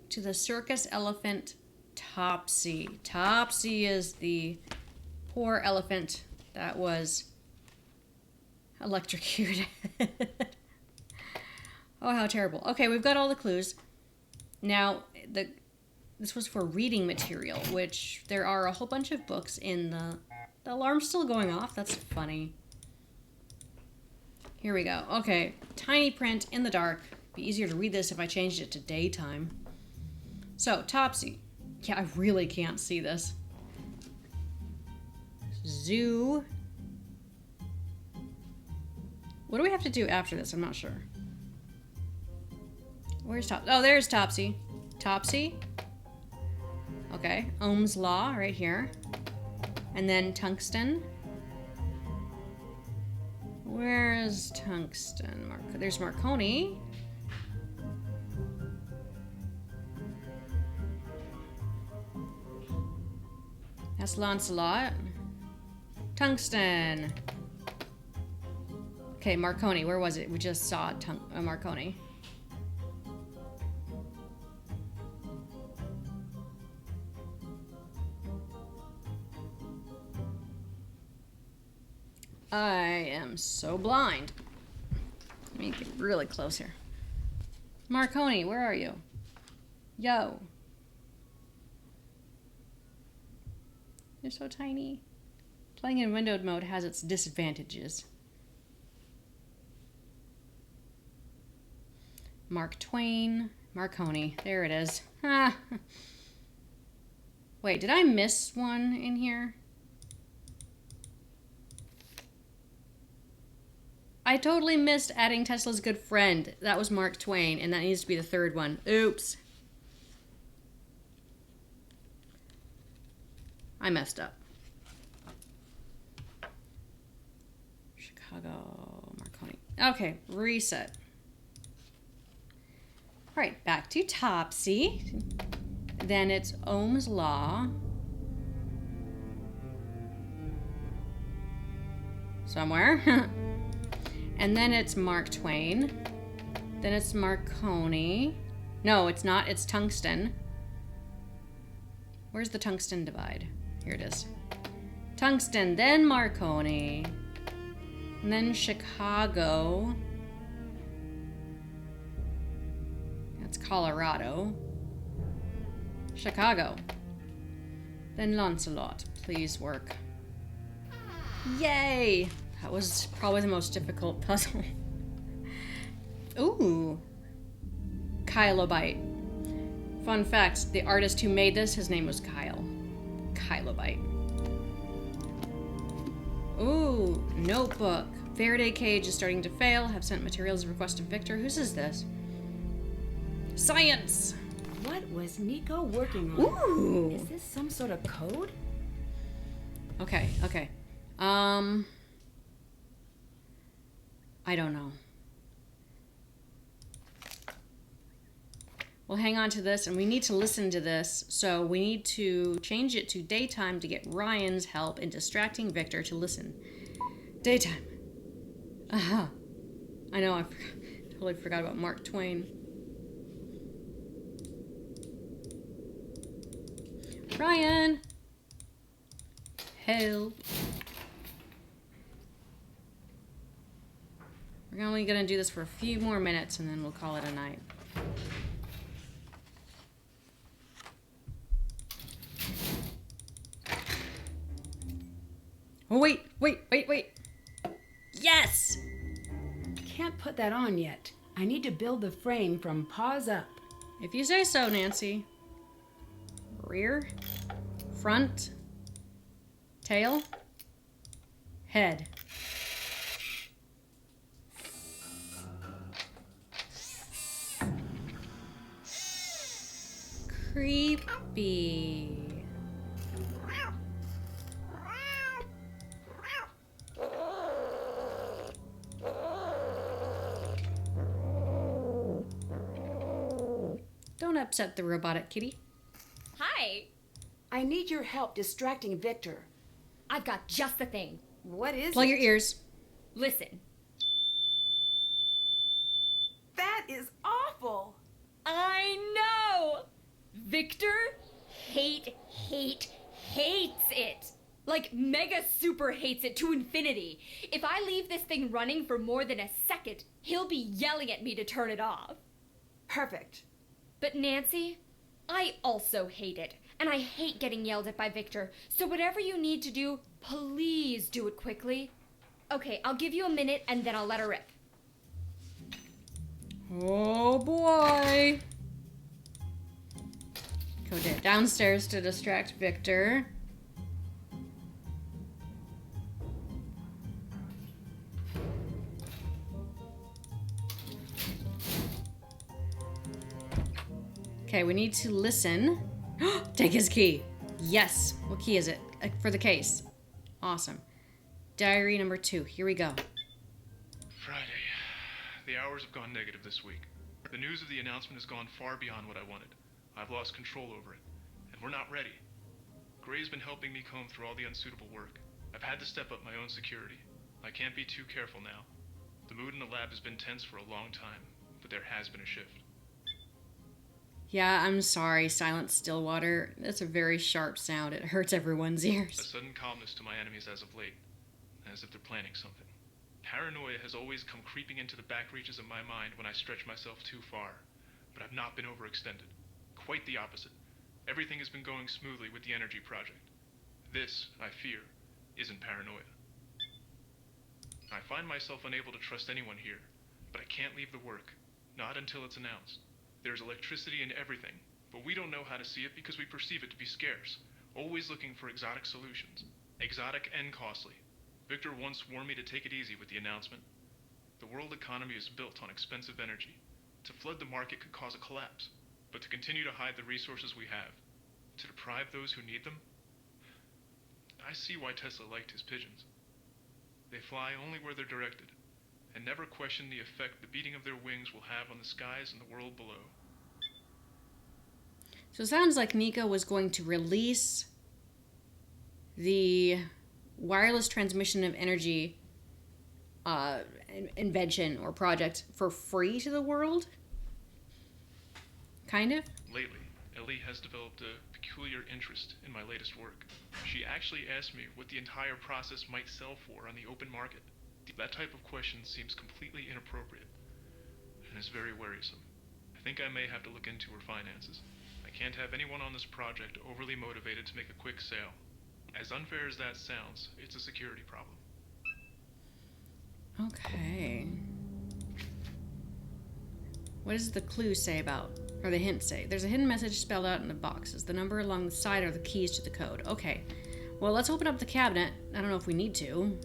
To the circus elephant Topsy. Topsy is the poor elephant that was Electrocuted. Oh, how terrible. Okay, we've got all the clues. Now, this was for reading material, which there are a whole bunch of books in the alarm's still going off. That's funny. Here we go. Okay, tiny print in the dark. Be easier to read this if I changed it to daytime. So, Topsy. Yeah, I really can't see this. Zoo. What do we have to do after this? I'm not sure. Where's Topsy? Oh, there's Topsy. Topsy. Okay, Ohm's Law right here. And then Tungsten. Where is Tungsten? There's Marconi. That's Lancelot. Tungsten. Okay, Marconi. Where was it? We just saw Marconi. I am so blind. Let me get really close here. Marconi, where are you? Yo. You're so tiny. Playing in windowed mode has its disadvantages. Mark Twain. Marconi. There it is. Ah. Wait, did I miss one in here? I totally missed adding Tesla's good friend. That was Mark Twain, and that needs to be the third one. Oops. I messed up. Chicago, Marconi. Okay, reset. All right, back to Topsy. Then it's Ohm's Law. Somewhere. And then it's Mark Twain. Then it's Marconi. No, it's not. It's Tungsten. Where's the Tungsten divide? Here it is. Tungsten, then Marconi. And then Chicago. That's Colorado. Chicago. Then Lancelot. Please work. Yay! That was probably the most difficult puzzle. Ooh. Kylobite. Fun fact, the artist who made this, his name was Kyle. Kylobite. Ooh, notebook. Faraday cage is starting to fail. Have sent materials request to Victor. Whose is this? Science! What was Nico working on? Ooh. Is this some sort of code? Okay. I don't know. We'll hang on to this, and we need to listen to this, so we need to change it to daytime to get Ryan's help in distracting Victor to listen. Daytime. Aha. I know, totally forgot about Mark Twain. Ryan! Help. We're only gonna do this for a few more minutes and then we'll call it a night. Oh, wait. Yes! Can't put that on yet. I need to build the frame from paws up. If you say so, Nancy. Rear, front, tail, head. Creepy. Don't upset the robotic kitty. Hi. I need your help distracting Victor. I've got just the thing. What is Plug it? your ears. Listen. That is awful. I know! Victor hates it. Like, mega super hates it to infinity. If I leave this thing running for more than a second, he'll be yelling at me to turn it off. Perfect. But Nancy, I also hate it. And I hate getting yelled at by Victor. So whatever you need to do, please do it quickly. Okay, I'll give you a minute and then I'll let her rip. Oh boy. Go downstairs to distract Victor. Okay, we need to listen. Take his key. Yes. What key is it? For the case. Awesome. Diary number 2. Here we go. Friday. The hours have gone negative this week. The news of the announcement has gone far beyond what I wanted. I've lost control over it, and we're not ready. Gray's been helping me comb through all the unsuitable work. I've had to step up my own security. I can't be too careful now. The mood in the lab has been tense for a long time, but there has been a shift. Yeah, I'm sorry, Silent Stillwater. That's a very sharp sound. It hurts everyone's A ears. sudden calmness to my enemies as of late, as if they're planning something. Paranoia has always come creeping into the back reaches of my mind when I stretch myself too far, but I've not been overextended. Quite the opposite. Everything has been going smoothly with the energy project. This, I fear, isn't paranoia. I find myself unable to trust anyone here, but I can't leave the work, not until it's announced. There's electricity in everything, but we don't know how to see it because we perceive it to be scarce, always looking for exotic solutions. Exotic and costly. Victor once warned me to take it easy with the announcement. The world economy is built on expensive energy. To flood the market could cause a collapse, but to continue to hide the resources we have, to deprive those who need them, I see why Tesla liked his pigeons. They fly only where they're directed, and never question the effect the beating of their wings will have on the skies and the world below. So it sounds like Nika was going to release the wireless transmission of energy invention or project for free to the world? Kind of? Lately, Ellie has developed a peculiar interest in my latest work. She actually asked me what the entire process might sell for on the open market. That type of question seems completely inappropriate and is very worrisome. I think I may have to look into her finances. I can't have anyone on this project overly motivated to make a quick sale. As unfair as that sounds, it's a security problem. Okay. What does the clue say about, or the hint say? There's a hidden message spelled out in the boxes. The number along the side are the keys to the code. Okay. Well, let's open up the cabinet. I don't know if we need to.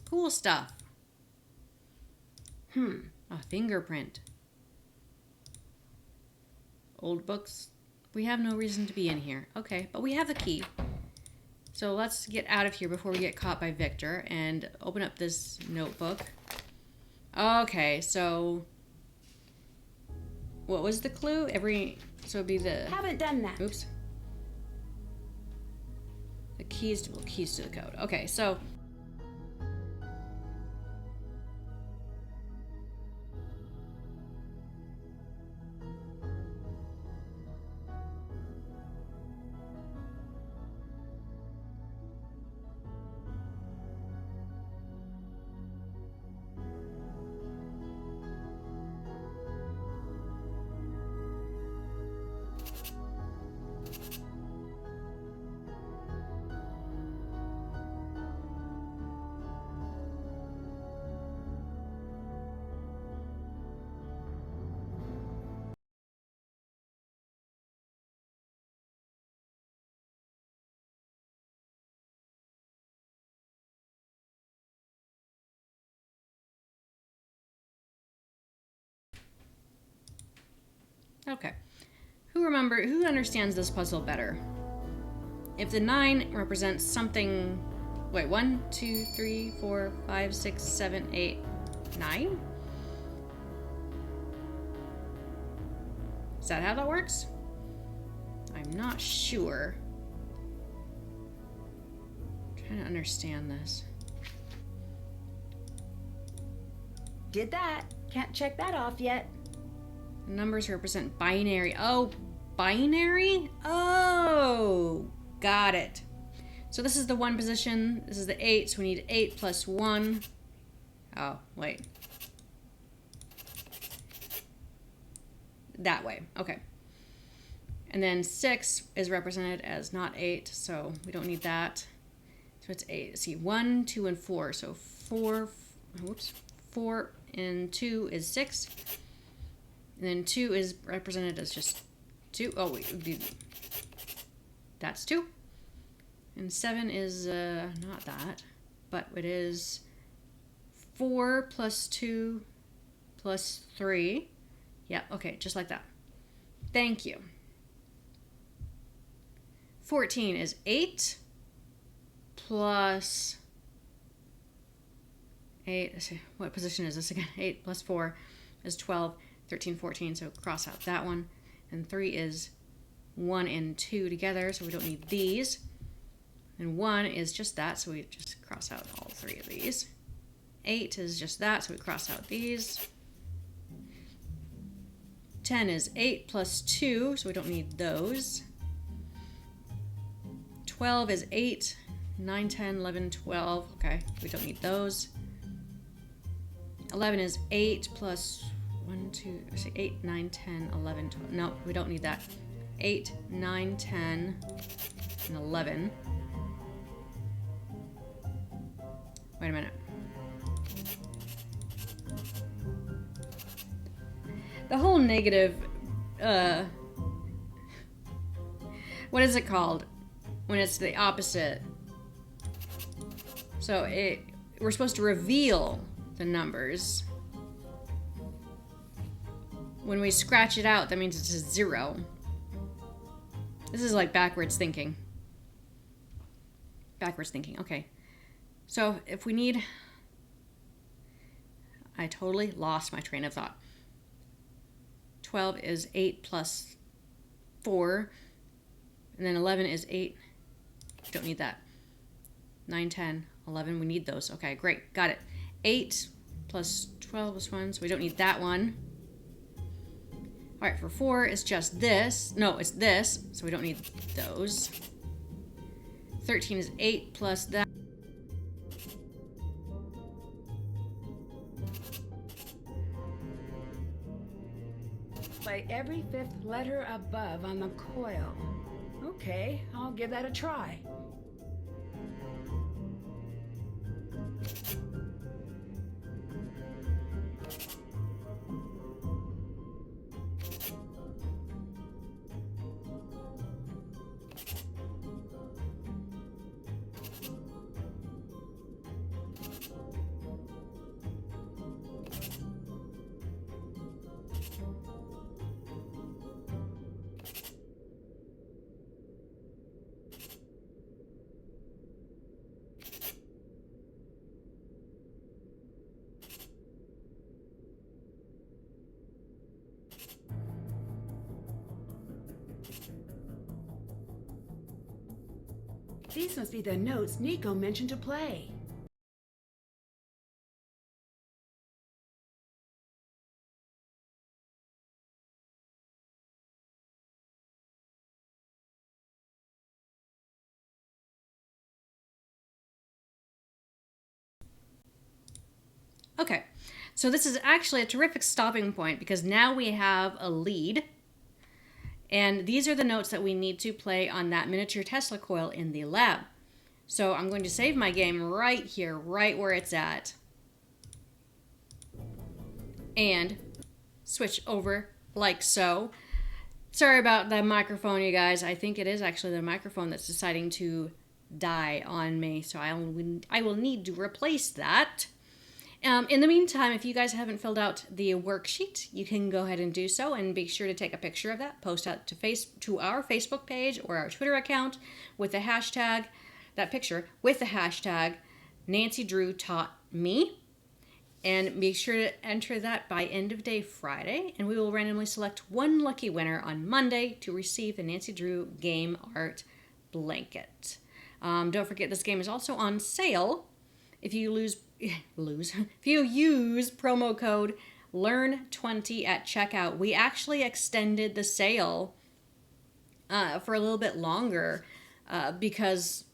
Cool stuff. A fingerprint. Old books. We have no reason to be in here. Okay, but we have the key. So let's get out of here before we get caught by Victor and open up this notebook. Okay, so what was the clue? So it'd be the... Haven't done that. Oops. The keys to the code. Okay, so... Okay. Who understands this puzzle better? If the 9 represents something... Wait, 1, 2, 3, 4, 5, 6, 7, 8, 9? Is that how that works? I'm not sure. I'm trying to understand this. Did that. Can't check that off yet. Numbers represent binary. Oh, binary? Oh, got it. So this is the 1 position. This is the 8, so we need 8 plus 1. Oh, wait. That way, okay. And then 6 is represented as not 8, so we don't need that. So it's 8. Let's see, 1, 2, and 4. So 4, whoops, 4 and 2 is 6. And then 2 is represented as just 2. Oh, wait, that's 2. And 7 is not that, but it is 4 plus 2 plus 3. Yeah, okay, just like that. Thank you. 14 is 8 plus 8. Let's see, what position is this again? 8 plus 4 is 12, 13, 14, so cross out that one. And 3 is 1 and 2 together, so we don't need these. And 1 is just that, so we just cross out all 3 of these. 8 is just that, so we cross out these. 10 is 8 plus 2, so we don't need those. 12 is 8, 9, 10, 11, 12. Okay, we don't need those. 11 is 8 plus 1, 2, 8, 9, 10, 11, 12. No, we don't need that. 8, 9, 10, and 11. Wait a minute. The whole negative, what is it called when it's the opposite? So we're supposed to reveal the numbers. When we scratch it out, that means it's a 0. This is like backwards thinking. Backwards thinking, okay. So if we need, I totally lost my train of thought. 12 is 8 plus 4, and then 11 is 8. Don't need that. 9, 10, 11, we need those. Okay, great, got it. 8 plus 12 plus 1, so we don't need that one. All right, for 4, it's just this. No, it's this, so we don't need those. 13 is 8 plus that. Play every 5th letter above on the coil. Okay, I'll give that a try. These must be the notes Nico mentioned to play. Okay, so this is actually a terrific stopping point because now we have a lead. And these are the notes that we need to play on that miniature Tesla coil in the lab. So I'm going to save my game right here, right where it's at. And switch over like so. Sorry about the microphone, you guys. I think it is actually the microphone that's deciding to die on me. So I will need to replace that. In the meantime, if you guys haven't filled out the worksheet, you can go ahead and do so, and be sure to take a picture of that, post out to our Facebook page or our Twitter account with the hashtag, that picture with the hashtag Nancy Drew taught me, and be sure to enter that by end of day Friday, and we will randomly select one lucky winner on Monday to receive the Nancy Drew game art blanket. Don't forget, this game is also on sale. If you if you use promo code Learn 20 at checkout. We actually extended the sale for a little bit longer because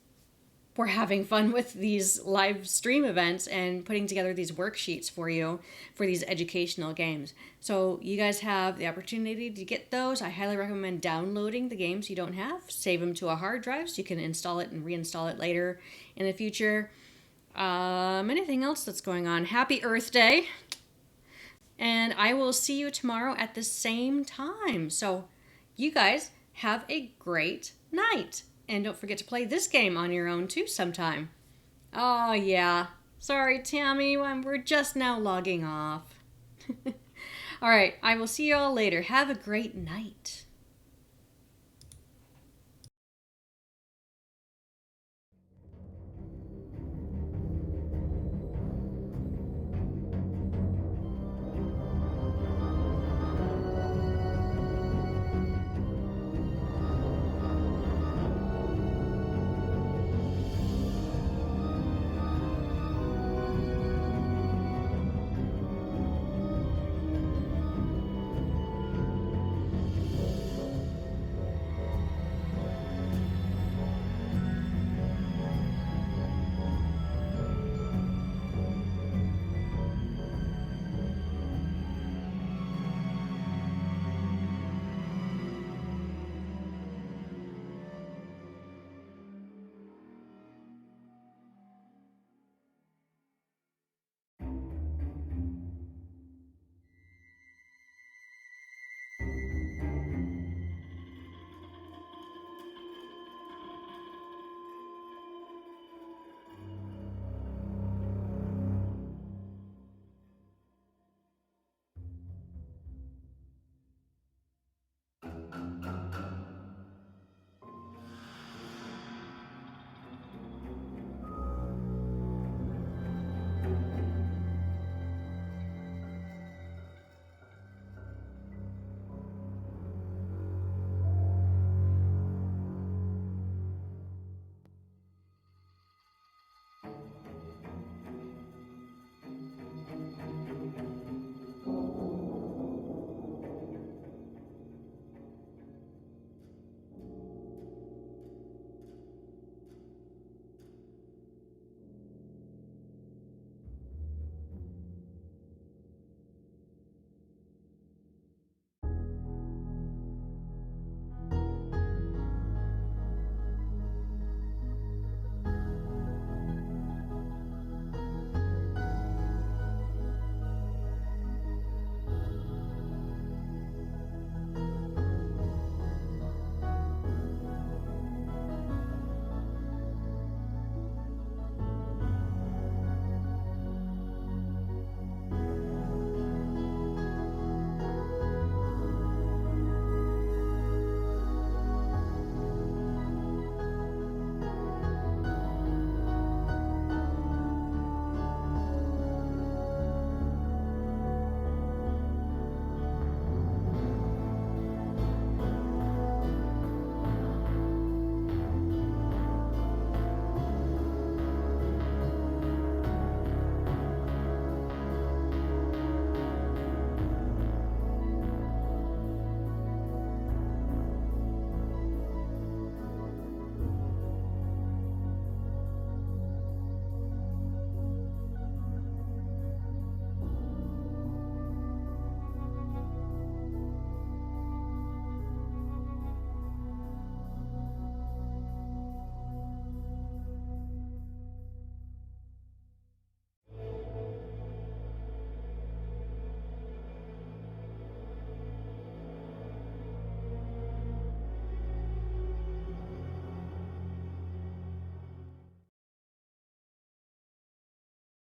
we're having fun with these live stream events and putting together these worksheets for you for these educational games. So you guys have the opportunity to get those. I highly recommend downloading the games you don't have. Save them to a hard drive so you can install it and reinstall it later in the future. Anything else that's going on? Happy Earth Day. And I will see you tomorrow at the same time. So you guys have a great night. And don't forget to play this game on your own too sometime. Oh yeah. Sorry, Tammy. We're just now logging off. All right. I will see you all later. Have a great night.